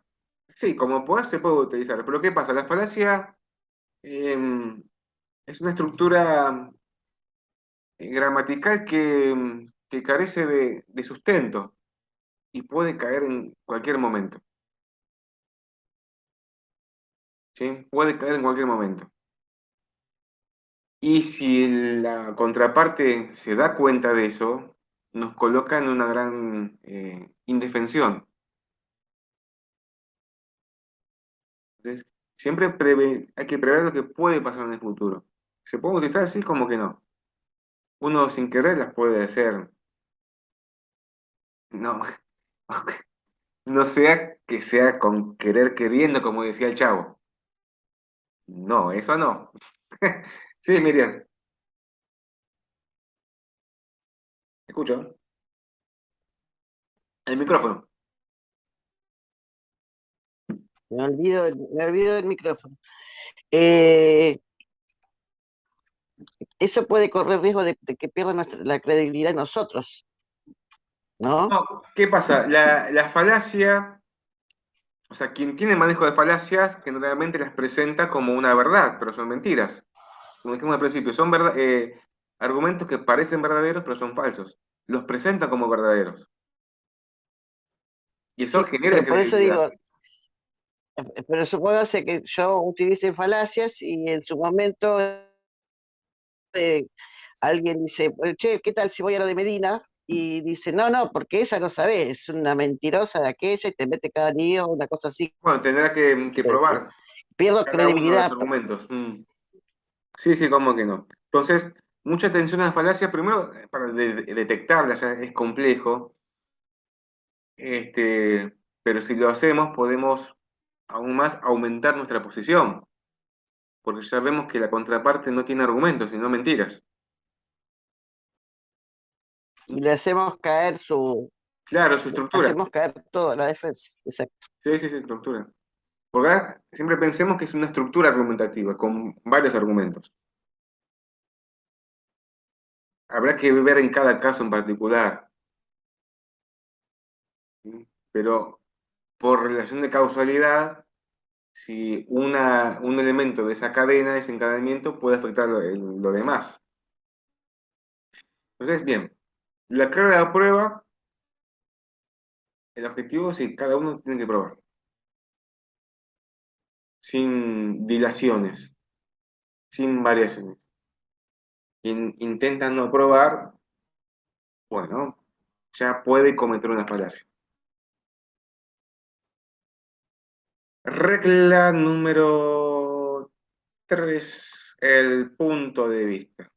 sí, como poder se puede utilizar, pero ¿qué pasa? La falacia em, es una estructura gramatical que carece de sustento y puede caer en cualquier momento, ¿sí? Puede caer en cualquier momento. Y si la contraparte se da cuenta de eso, nos coloca en una gran indefensión. Entonces, Siempre hay que prever lo que puede pasar en el futuro. ¿Se puede utilizar así? Como que no. Uno sin querer las puede hacer. No, no sea que sea con querer queriendo, como decía el chavo. No, eso no. Sí, Miriam, escucho. El micrófono. Me olvido del micrófono. Eh, Eso puede correr riesgo de que pierda la credibilidad en nosotros, ¿no? No, ¿qué pasa? La falacia, o sea, quien tiene manejo de falacias generalmente las presenta como una verdad, pero son mentiras. Como dijimos al principio, son argumentos que parecen verdaderos, pero son falsos. Los presenta como verdaderos. Y eso Sí, genera pero por eso credibilidad. digo, pero supóngase que yo utilice falacias y en su momento eh, alguien dice, che, ¿qué tal si voy a lo de Medina? Y dice, no, no, porque esa no sabes, es una mentirosa de aquella y te mete cada lío, una cosa así. Bueno, tendrá que Quiero decir, probar pierdo cada uno de los credibilidad. argumentos. Sí, sí, cómo que no. Entonces, mucha atención a las falacias, primero, para detectarlas, ya es complejo, pero si lo hacemos, podemos aún más aumentar nuestra posición, porque ya vemos que la contraparte no tiene argumentos, sino mentiras. Y le hacemos caer Claro, su estructura. hacemos caer toda la defensa. Exacto. Sí, sí, sí, estructura. Porque siempre pensemos que es una estructura argumentativa, con varios argumentos. Habrá que ver en cada caso en particular, ¿sí? Pero por relación de causalidad, si un elemento de esa cadena, de desencadenamiento, puede afectar lo demás. Entonces, bien, la carga de la prueba, el objetivo, sí, cada uno tiene que probar, sin dilaciones, sin variaciones. Quien intenta no probar, bueno, ya puede cometer una falacia. Regla número 3, el punto de vista.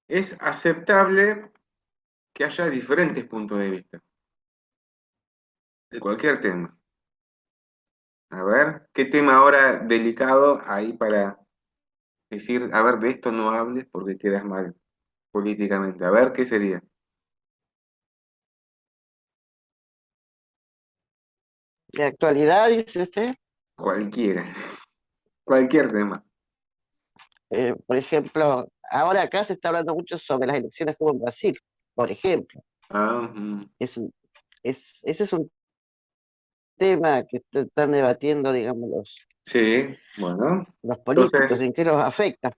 Es aceptable que haya diferentes puntos de vista de cualquier tema. A ver, ¿qué tema ahora delicado hay para decir, a ver, de esto no hables porque quedas mal políticamente? A ver, ¿qué sería? De actualidad, dice usted, Cualquiera, cualquier tema. por ejemplo, ahora acá se está hablando mucho sobre las elecciones que hubo en Brasil, por ejemplo. Ah, Es un- ese es un tema que están debatiendo, digamos, sí, bueno. los políticos, Entonces, en qué los afecta.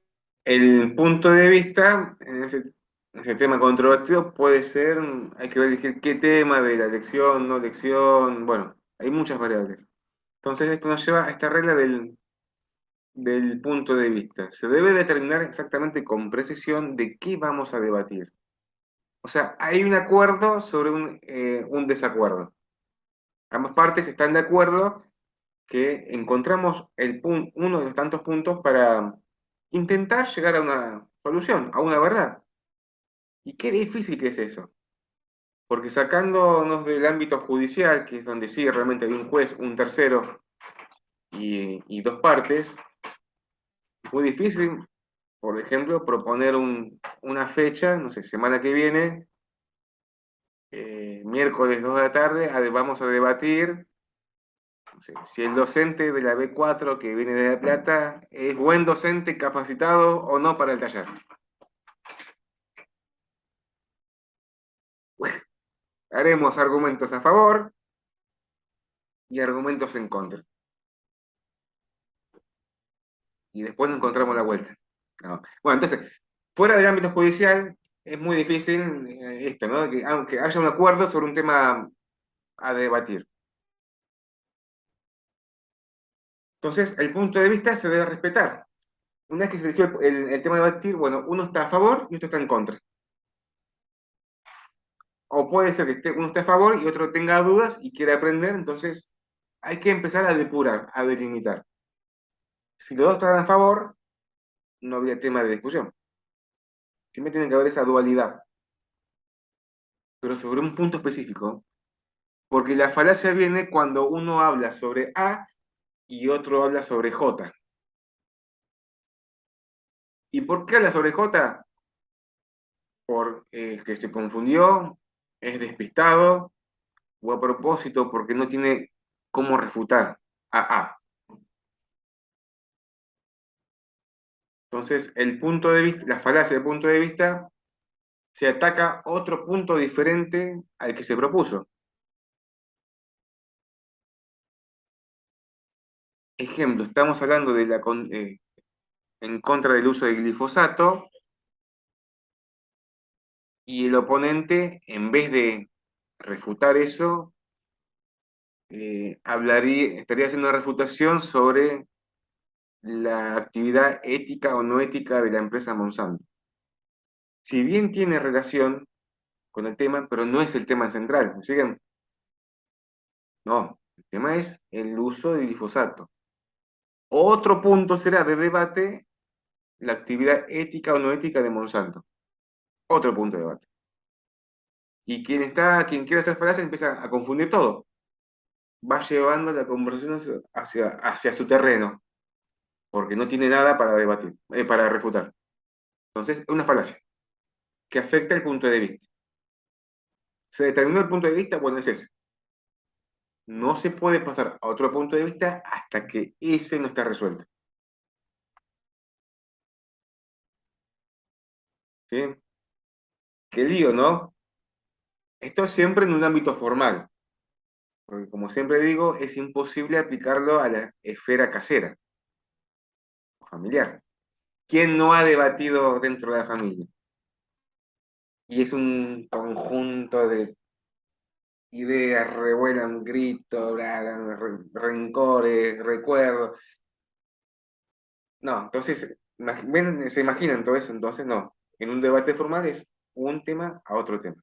el punto de vista en ese tema controvertido puede ser, hay que ver elegir qué tema de la elección, no elección, bueno, hay muchas variables. Entonces, esto nos lleva a esta regla del punto de vista. Se debe determinar exactamente con precisión de qué vamos a debatir. O sea, hay un acuerdo sobre un desacuerdo. Ambas partes están de acuerdo que encontramos uno de los tantos puntos para intentar llegar a una solución, a una verdad. Y qué difícil que es eso. Porque sacándonos del ámbito judicial, que es donde sí realmente hay un juez, un tercero y dos partes, es muy difícil, por ejemplo, proponer una fecha, no sé, semana que viene, miércoles 2 de la tarde, vamos a debatir, no sé, si el docente de la B4 que viene de La Plata es buen docente capacitado o no para el taller. Haremos argumentos a favor y argumentos en contra. Y después nos encontramos la vuelta. No. Bueno, entonces, fuera del ámbito judicial, es muy difícil esto, ¿no? Que, aunque haya un acuerdo sobre un tema a debatir. Entonces, el punto de vista se debe respetar. Una vez que se eligió el tema de debatir, bueno, uno está a favor y otro está en contra. O puede ser que uno esté a favor y otro tenga dudas y quiera aprender, entonces hay que empezar a depurar, a delimitar. Si los dos están a favor, no habría tema de discusión. Siempre tiene que haber esa dualidad, pero sobre un punto específico, porque la falacia viene cuando uno habla sobre A y otro habla sobre J. ¿Y por qué habla sobre J? Porque se confundió, es despistado, o a propósito porque no tiene cómo refutar a A. Entonces, el punto de vista, la falacia del punto de vista, se ataca otro punto diferente al que se propuso. Ejemplo, estamos hablando de en contra del uso del glifosato y el oponente, en vez de refutar eso, estaría haciendo una refutación sobre la actividad ética o no ética de la empresa Monsanto. Si bien tiene relación con el tema, pero no es el tema central, ¿me siguen? No, el tema es el uso de glifosato. Otro punto será de debate la actividad ética o no ética de Monsanto. Otro punto de debate. Y quien quiere hacer falacia empieza a confundir todo. Va llevando la conversación hacia su terreno, porque no tiene nada para debatir, para refutar. Entonces, es una falacia que afecta el punto de vista. ¿Se determinó el punto de vista? Bueno, es ese. No se puede pasar a otro punto de vista hasta que ese no está resuelto. ¿Sí? Qué lío, ¿no? Esto siempre en un ámbito formal, porque como siempre digo, es imposible aplicarlo a la esfera casera o familiar. ¿Quién no ha debatido dentro de la familia? Y es un conjunto de ideas, revuelan gritos, rencores, recuerdos. No, entonces, se imaginan todo eso, entonces no. En un debate formal es un tema a otro tema.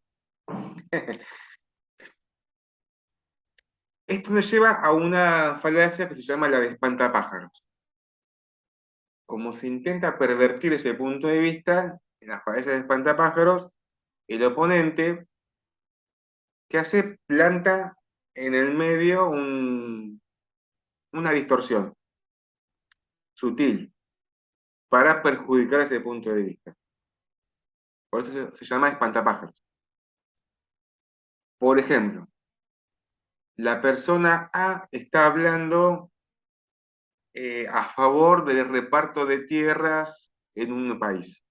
Esto nos lleva a una falacia que se llama la de espantapájaros. Como se intenta pervertir ese punto de vista, en la falacia de espantapájaros, el oponente, ¿qué hace? Planta en el medio una distorsión sutil para perjudicar ese punto de vista. Por eso se llama espantapájaros. Por ejemplo, la persona A está hablando a favor del reparto de tierras en un país,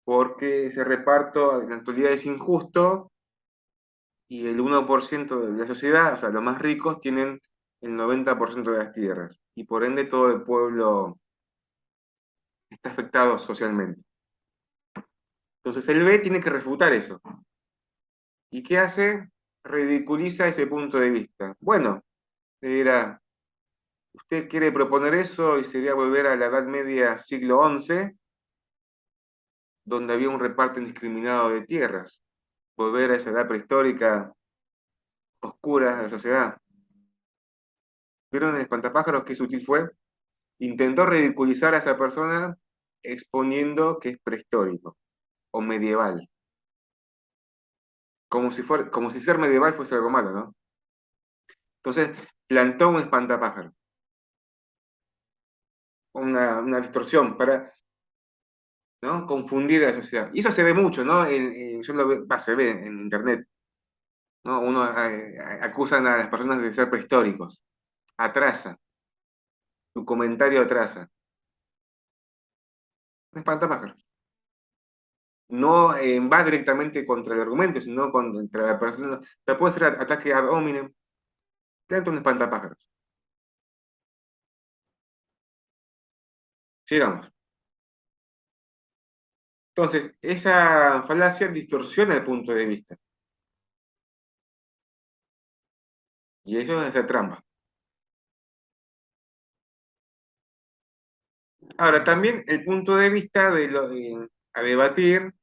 porque ese reparto en la actualidad es injusto y el 1% de la sociedad, o sea, los más ricos, tienen el 90% de las tierras, y por ende todo el pueblo está afectado socialmente. Entonces el B tiene que refutar eso. ¿Y qué hace? Ridiculiza ese punto de vista. Bueno, le dirá, usted quiere proponer eso y sería volver a la Edad Media, siglo XI, donde había un reparto indiscriminado de tierras. Volver a esa edad prehistórica oscura de la sociedad. ¿Vieron el espantapájaros qué sutil fue? Intentó ridiculizar a esa persona exponiendo que es prehistórico o medieval. Como si ser medieval fuese algo malo, ¿no? Entonces, plantó un espantapájaro, una distorsión para, ¿no?, confundir a la sociedad. Y eso se ve mucho, ¿no? Se ve en internet, ¿no? Acusan a las personas de ser prehistóricos. Atrasa, tu comentario atrasa. Un espantapájaro. No va directamente contra el argumento, sino contra la persona. O sea, puede ser ataque ad hominem, tanto un espantapájaros. Sigamos. Entonces, esa falacia distorsiona el punto de vista. Y eso es hacer trampa. Ahora, también el punto de vista a debatir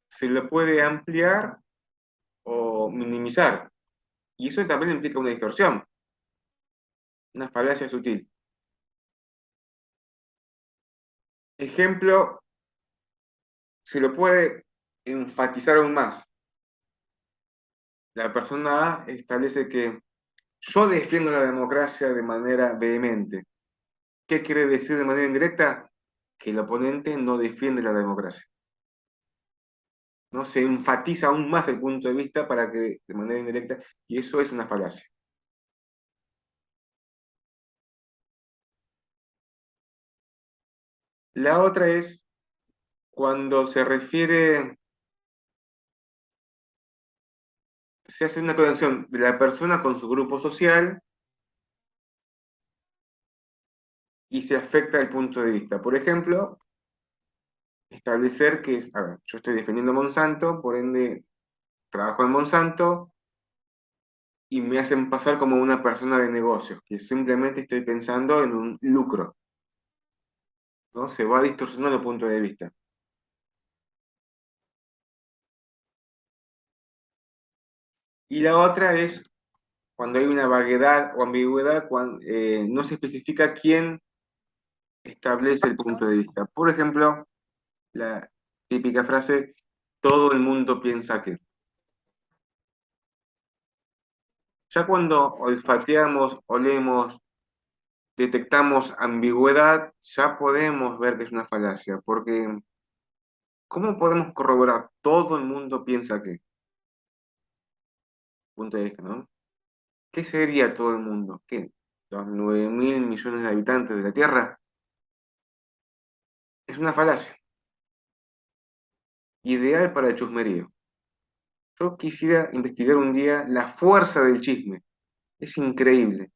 se lo puede ampliar o minimizar. Y eso también implica una distorsión, una falacia sutil. Ejemplo, se lo puede enfatizar aún más. La persona A establece que yo defiendo la democracia de manera vehemente. ¿Qué quiere decir de manera indirecta? Que el oponente no defiende la democracia. ¿No? Se enfatiza aún más el punto de vista para que, de manera indirecta, y eso es una falacia. La otra es cuando se hace una conexión de la persona con su grupo social y se afecta el punto de vista. Por ejemplo, establecer que es, a ver, yo estoy defendiendo Monsanto, por ende trabajo en Monsanto y me hacen pasar como una persona de negocios, que simplemente estoy pensando en un lucro, ¿no? Se va distorsionando el punto de vista. Y la otra es cuando hay una vaguedad o ambigüedad, cuando no se especifica quién establece el punto de vista. Por ejemplo, la típica frase, todo el mundo piensa que. Ya cuando olfateamos, olemos, detectamos ambigüedad, ya podemos ver que es una falacia, porque ¿cómo podemos corroborar? Todo el mundo piensa que, punto de vista, ¿no? ¿Qué sería todo el mundo? ¿Qué? ¿Los 9.000 millones de habitantes de la Tierra? Es una falacia, ideal para el chusmerío. Yo quisiera investigar un día la fuerza del chisme. Es increíble.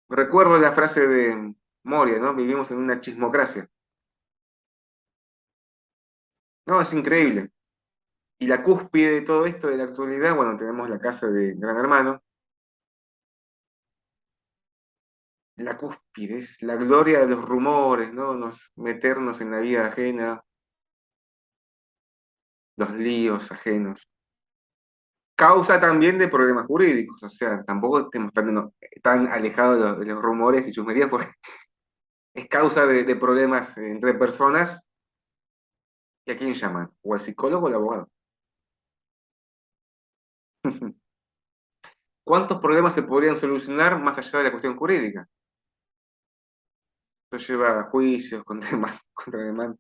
Recuerdo la frase de Moria, ¿no? Vivimos en una chismocracia. No, es increíble. Y la cúspide de todo esto de la actualidad, bueno, tenemos la casa de Gran Hermano. La cúspide es la gloria de los rumores, ¿no? Meternos en la vida ajena, los líos ajenos. Causa también de problemas jurídicos, o sea, tampoco estemos tan alejados de los rumores y chusmerías, porque es causa de problemas entre personas. ¿Y a quién llaman? ¿O al psicólogo o al abogado? ¿Cuántos problemas se podrían solucionar más allá de la cuestión jurídica? Esto lleva a juicios contra demanda. Contra demanda.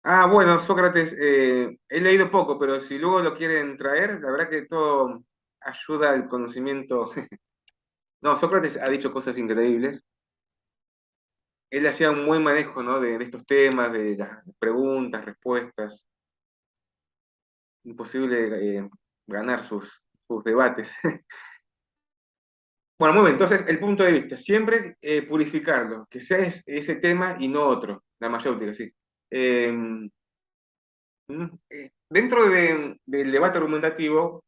Ah, bueno, Sócrates, he leído poco, pero si luego lo quieren traer, la verdad que todo ayuda al conocimiento. No, Sócrates ha dicho cosas increíbles. Él hacía un buen manejo, ¿no? de estos temas, de las preguntas, respuestas. Imposible ganar sus debates. Bueno, muy bien, entonces el punto de vista, siempre purificarlo, que sea ese tema y no otro, la mayéutica, sí. Eh, Dentro del debate argumentativo,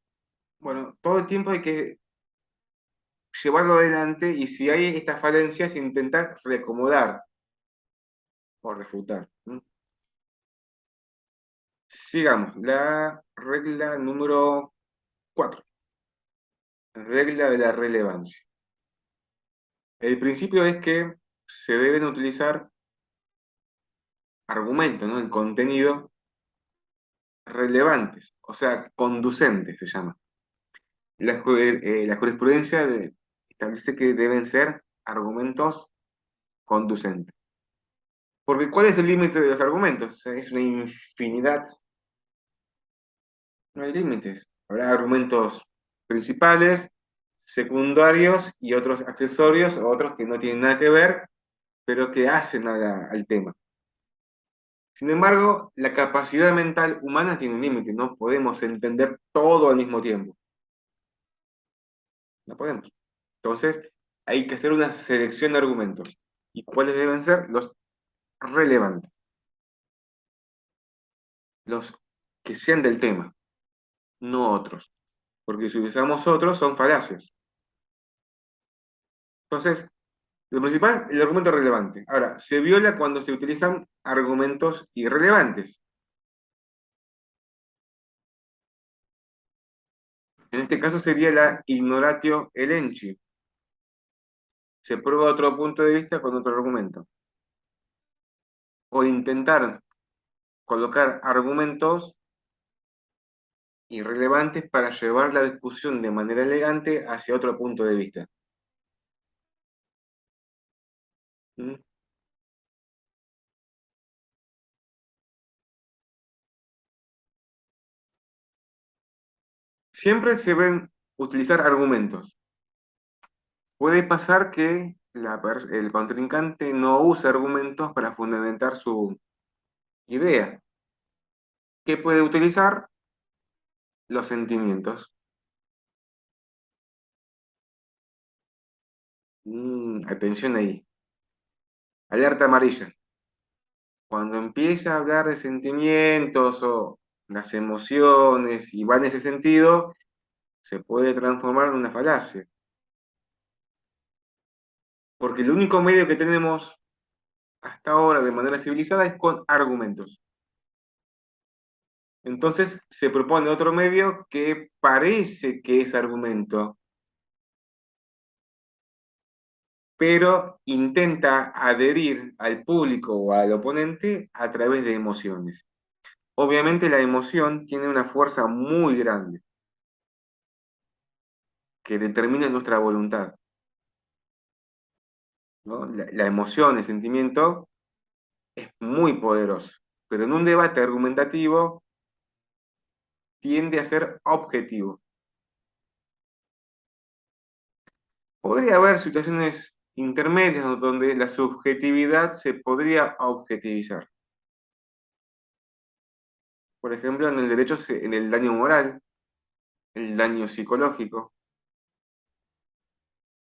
bueno, todo el tiempo hay que llevarlo adelante y si hay estas falencias, intentar reacomodar o refutar. ¿No? Sigamos, la regla número 4, regla de la relevancia. El principio es que se deben utilizar argumentos, ¿no? El contenido relevantes, o sea, conducentes se llama. La jurisprudencia establece que deben ser argumentos conducentes. Porque ¿cuál es el límite de los argumentos? O sea, es una infinidad, no hay límites. Habrá argumentos principales, secundarios y otros accesorios, o otros que no tienen nada que ver, pero que hacen al tema. Sin embargo, la capacidad mental humana tiene un límite, no podemos entender todo al mismo tiempo. No podemos. Entonces, hay que hacer una selección de argumentos. ¿Y cuáles deben ser? Los relevantes, los que sean del tema, no otros. Porque si usamos otros, son falacias. Entonces, lo principal, el argumento relevante. Ahora, se viola cuando se utilizan argumentos irrelevantes. En este caso sería la ignoratio elenchi. Se prueba otro punto de vista con otro argumento. O intentar colocar argumentos irrelevantes para llevar la discusión de manera elegante hacia otro punto de vista. ¿Mm? Siempre se deben utilizar argumentos. Puede pasar que el contrincante no use argumentos para fundamentar su idea. ¿Qué puede utilizar? Los sentimientos. Atención ahí. Alerta amarilla. Cuando empieza a hablar de sentimientos o las emociones y va en ese sentido, se puede transformar en una falacia. Porque el único medio que tenemos hasta ahora de manera civilizada es con argumentos. Entonces se propone otro medio que parece que es argumento, pero intenta adherir al público o al oponente a través de emociones. Obviamente la emoción tiene una fuerza muy grande que determina nuestra voluntad, ¿no? La emoción, el sentimiento, es muy poderoso, pero en un debate argumentativo tiende a ser objetivo. Podría haber situaciones intermedias donde la subjetividad se podría objetivizar. Por ejemplo, en el derecho, en el daño moral, el daño psicológico,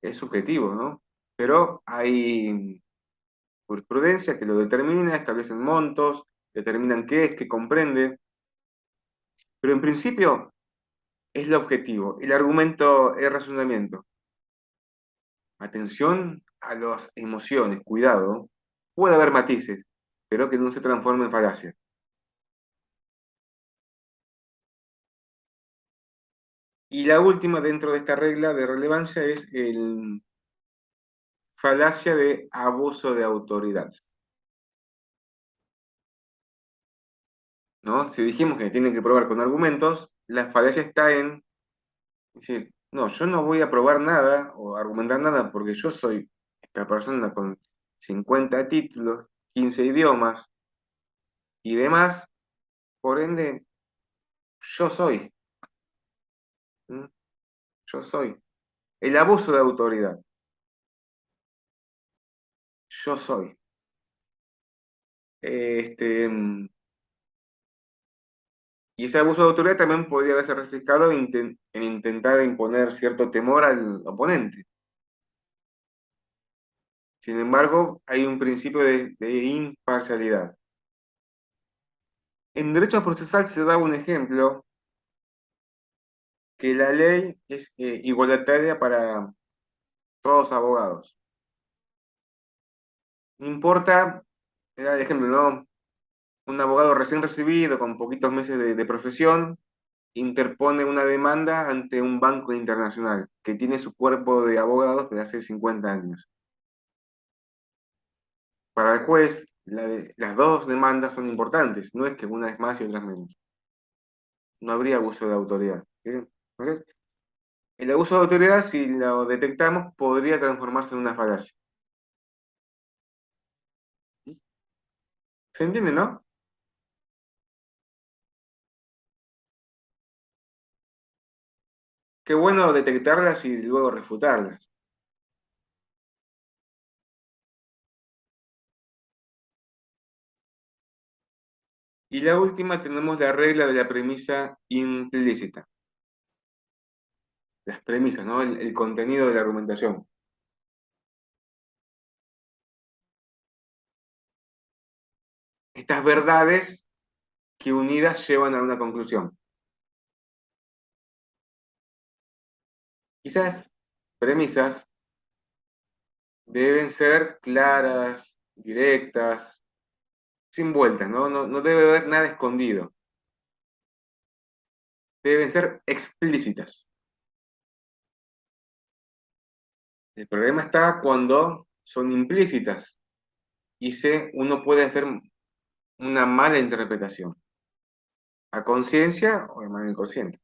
es subjetivo, ¿no? Pero hay jurisprudencia que lo determina, establecen montos, determinan qué es, qué comprende, pero en principio es lo objetivo. El argumento es razonamiento. Atención a las emociones, cuidado. Puede haber matices, pero que no se transforme en falacia. Y la última dentro de esta regla de relevancia es el falacia de abuso de autoridad, ¿no? Si dijimos que tienen que probar con argumentos, la falacia está en decir, no, yo no voy a probar nada o argumentar nada porque yo soy esta persona con 50 títulos, 15 idiomas y demás, por ende, yo soy, ¿m? Yo soy. El abuso de autoridad, yo soy. Y ese abuso de autoridad también podría haberse reflejado en intentar imponer cierto temor al oponente. Sin embargo, hay un principio de imparcialidad. En derecho procesal se da un ejemplo que la ley es igualitaria para todos los abogados. No importa, era el ejemplo, ¿no? Un abogado recién recibido, con poquitos meses de profesión, interpone una demanda ante un banco internacional que tiene su cuerpo de abogados de hace 50 años. Para el juez, las dos demandas son importantes, no es que una es más y otra es menos. No habría abuso de autoridad. ¿Sí? ¿Ok? El abuso de autoridad, si lo detectamos, podría transformarse en una falacia. ¿Se entiende, no? Qué bueno detectarlas y luego refutarlas. Y la última tenemos la regla de la premisa implícita. Las premisas, ¿no? El contenido de la argumentación. Estas verdades que unidas llevan a una conclusión. Esas premisas deben ser claras, directas, sin vueltas, ¿no? No debe haber nada escondido. Deben ser explícitas. El problema está cuando son implícitas y uno puede hacer una mala interpretación, a conciencia o de manera inconsciente.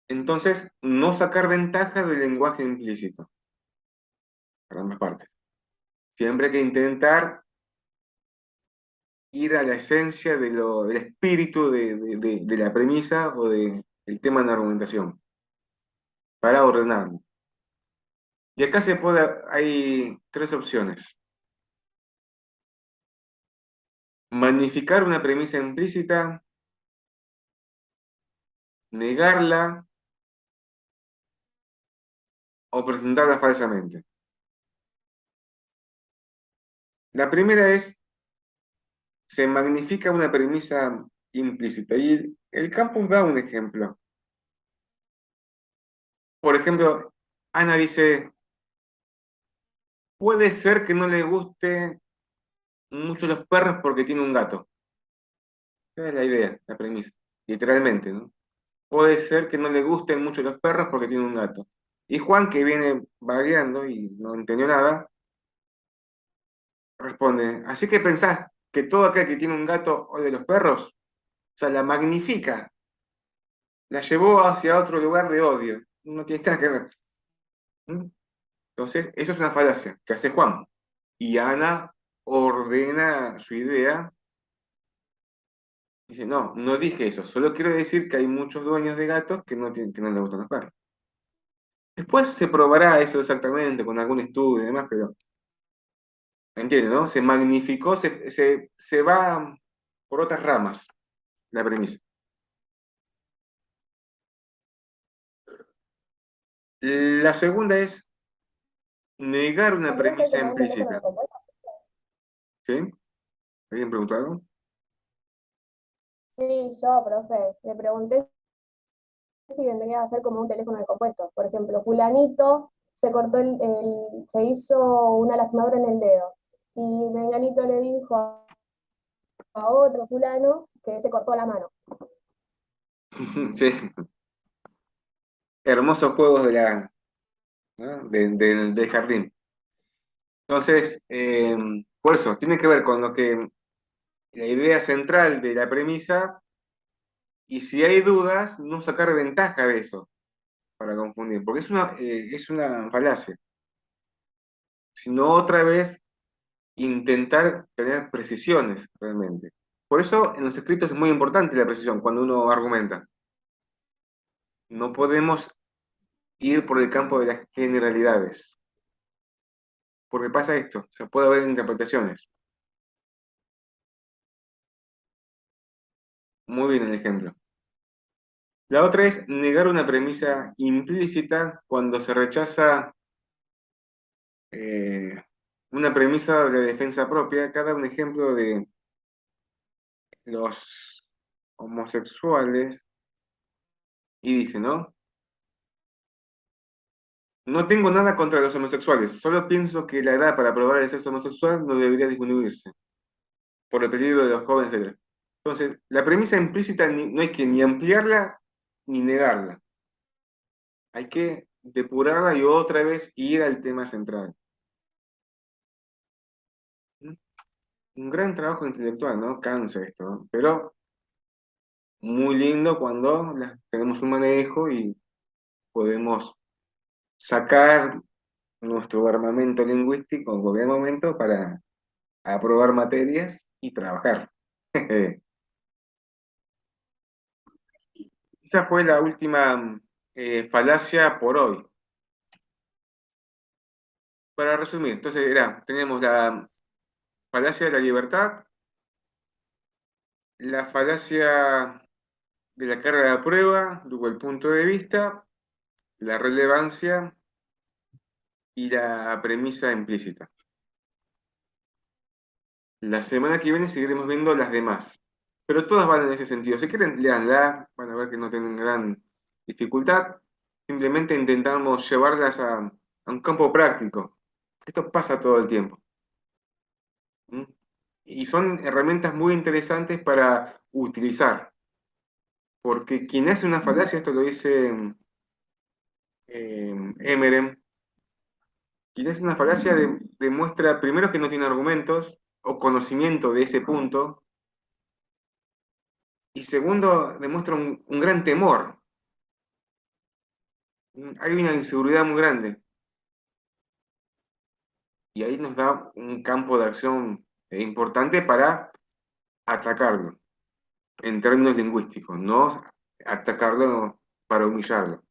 Entonces, no sacar ventaja del lenguaje implícito, para ambas partes. Siempre hay que intentar ir a la esencia del espíritu de la premisa o del tema de la argumentación, para ordenarlo. Y acá hay tres opciones. Magnificar una premisa implícita, negarla o presentarla falsamente. La primera es, se magnifica una premisa implícita. Y el campus da un ejemplo. Por ejemplo, Ana dice, puede ser que no le guste mucho los perros porque tiene un gato. Esa es la idea, la premisa, literalmente, ¿no? Puede ser que no le gusten mucho los perros porque tiene un gato. Y Juan, que viene vagueando y no entendió nada, responde, ¿así que pensás que todo aquel que tiene un gato odia los perros? O sea, la magnifica, la llevó hacia otro lugar de odio. No tiene nada que ver. ¿Mm? Entonces, eso es una falacia que hace Juan. Y Ana ordena su idea. Dice, no, no dije eso, solo quiero decir que hay muchos dueños de gatos que no les gustan los perros. Después se probará eso exactamente con algún estudio y demás, pero entiende, ¿no? Se magnificó, se va por otras ramas la premisa. La segunda es negar una ¿Vendría a ser premisa como un teléfono de implícita. compuesto? ¿Sí? ¿Alguien preguntó algo? Sí, yo, profe, le pregunté si vendría a ser como un teléfono de compuesto. Por ejemplo, fulanito se cortó se hizo una lastimadura en el dedo. Y Menganito le dijo a otro fulano que se cortó la mano. Sí, hermosos juegos ¿no? Del jardín. Entonces, por eso, tiene que ver con lo que la idea central de la premisa, y si hay dudas, no sacar ventaja de eso para confundir, porque es una falacia, sino otra vez intentar tener precisiones realmente. Por eso en los escritos es muy importante la precisión cuando uno argumenta. No podemos ir por el campo de las generalidades, porque pasa esto, se puede haber interpretaciones. Muy bien el ejemplo. La otra es negar una premisa implícita cuando se rechaza eh, una premisa de la defensa propia. Acá da un ejemplo de los homosexuales y dice, ¿no? No tengo nada contra los homosexuales, solo pienso que la edad para probar el sexo homosexual no debería disminuirse por el peligro de los jóvenes, etc. Entonces, la premisa implícita no hay que ni ampliarla ni negarla. Hay que depurarla y otra vez ir al tema central. ¿Mm? Un gran trabajo intelectual, ¿no? Cansa esto, ¿no? Pero muy lindo cuando tenemos un manejo y podemos sacar nuestro armamento lingüístico en cualquier momento para aprobar materias y trabajar. Esa fue la última falacia por hoy. Para resumir, entonces tenemos la falacia de la libertad, la falacia de la carga de prueba, luego el punto de vista, la relevancia y la premisa implícita. La semana que viene seguiremos viendo las demás, pero todas van en ese sentido. Si quieren, leanla, van a ver que no tienen gran dificultad. Simplemente intentamos llevarlas a un campo práctico. Esto pasa todo el tiempo. ¿Mm? Y son herramientas muy interesantes para utilizar. Porque quien hace una falacia, esto lo dice Emeren, quien hace una falacia demuestra primero que no tiene argumentos o conocimiento de ese punto, y segundo, demuestra un gran temor. Hay una inseguridad muy grande, y ahí nos da un campo de acción importante para atacarlo, en términos lingüísticos, no atacarlo para humillarlo.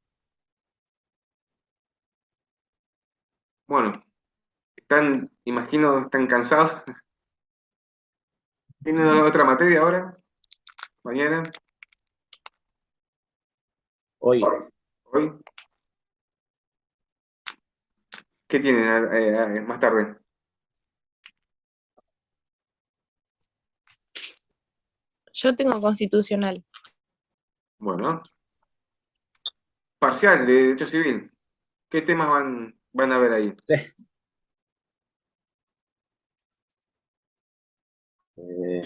Bueno, imagino, están cansados. ¿Tienen otra materia ahora? ¿Mañana? Hoy, ¿Hoy? ¿Qué tienen más tarde? Yo tengo constitucional. Bueno, parcial de Derecho Civil. ¿Qué temas van a ver ahí? sí.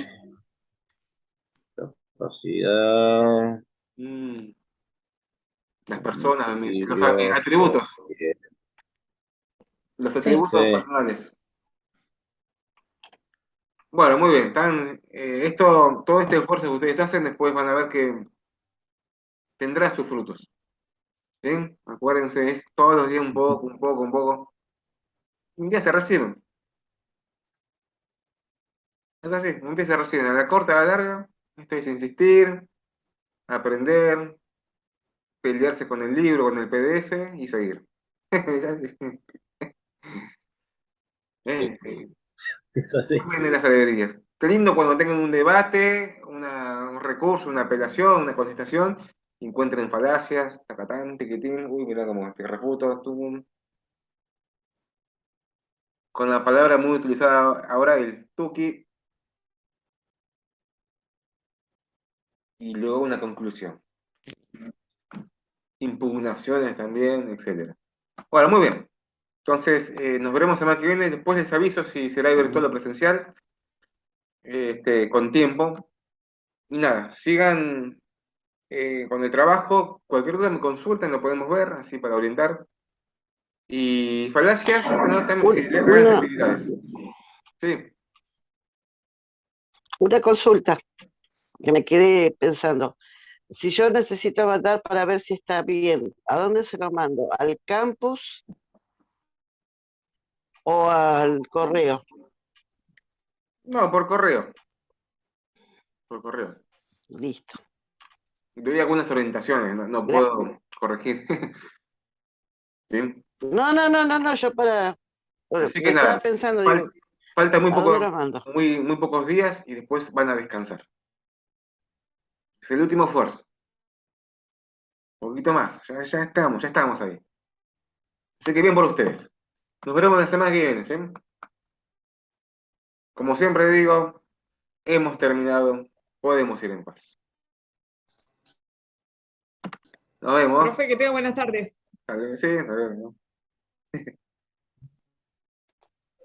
Capacidad, Mm, las personas, los equilibrio, atributos, los Sí. atributos sí. personales. Bueno, muy bien. Todo este esfuerzo que ustedes hacen, después van a ver que tendrá sus frutos. ¿Sí? Acuérdense, es todos los días un poco, un poco, un poco. Un día se reciben. Es así, un día se reciben. A la corta, a la larga, esto es insistir, aprender, pelearse con el libro, con el PDF y seguir. Es así. Sí, Eh, es así. Vienen las alegrías. Qué lindo cuando tengan un debate, un recurso, una apelación, una contestación, y encuentren falacias, tacatán, tiquitín, uy, mira cómo te refuto, tú, con la palabra muy utilizada ahora, el tuki, y luego una conclusión. Impugnaciones también, etcétera. Bueno, muy bien. Entonces, nos veremos el mes que viene. Después les aviso si será virtual o presencial, con tiempo. Y nada, sigan con el trabajo. Cualquier duda me consultan, lo podemos ver, así para orientar. Y falacias, bueno, también, sí, hagan las Una, actividades. Sí. una consulta que me quedé pensando. Si yo necesito mandar para ver si está bien, ¿a dónde se lo mando? ¿Al campus o al correo? No, por correo. Por correo. Listo. Doy algunas orientaciones, no Gra- puedo corregir. ¿Sí? No, no, no, no, no, yo Así que me estaba nada, pensando, fal- digo, falta ¿a dónde lo mando? muy pocos días y después van a descansar. Es el último esfuerzo. Un poquito más. Ya estamos ahí. Así que bien por ustedes. Nos veremos la semana que viene, ¿sí? Como siempre digo, hemos terminado. Podemos ir en paz. Nos vemos. Profe, que tenga buenas tardes. Sí, hasta luego.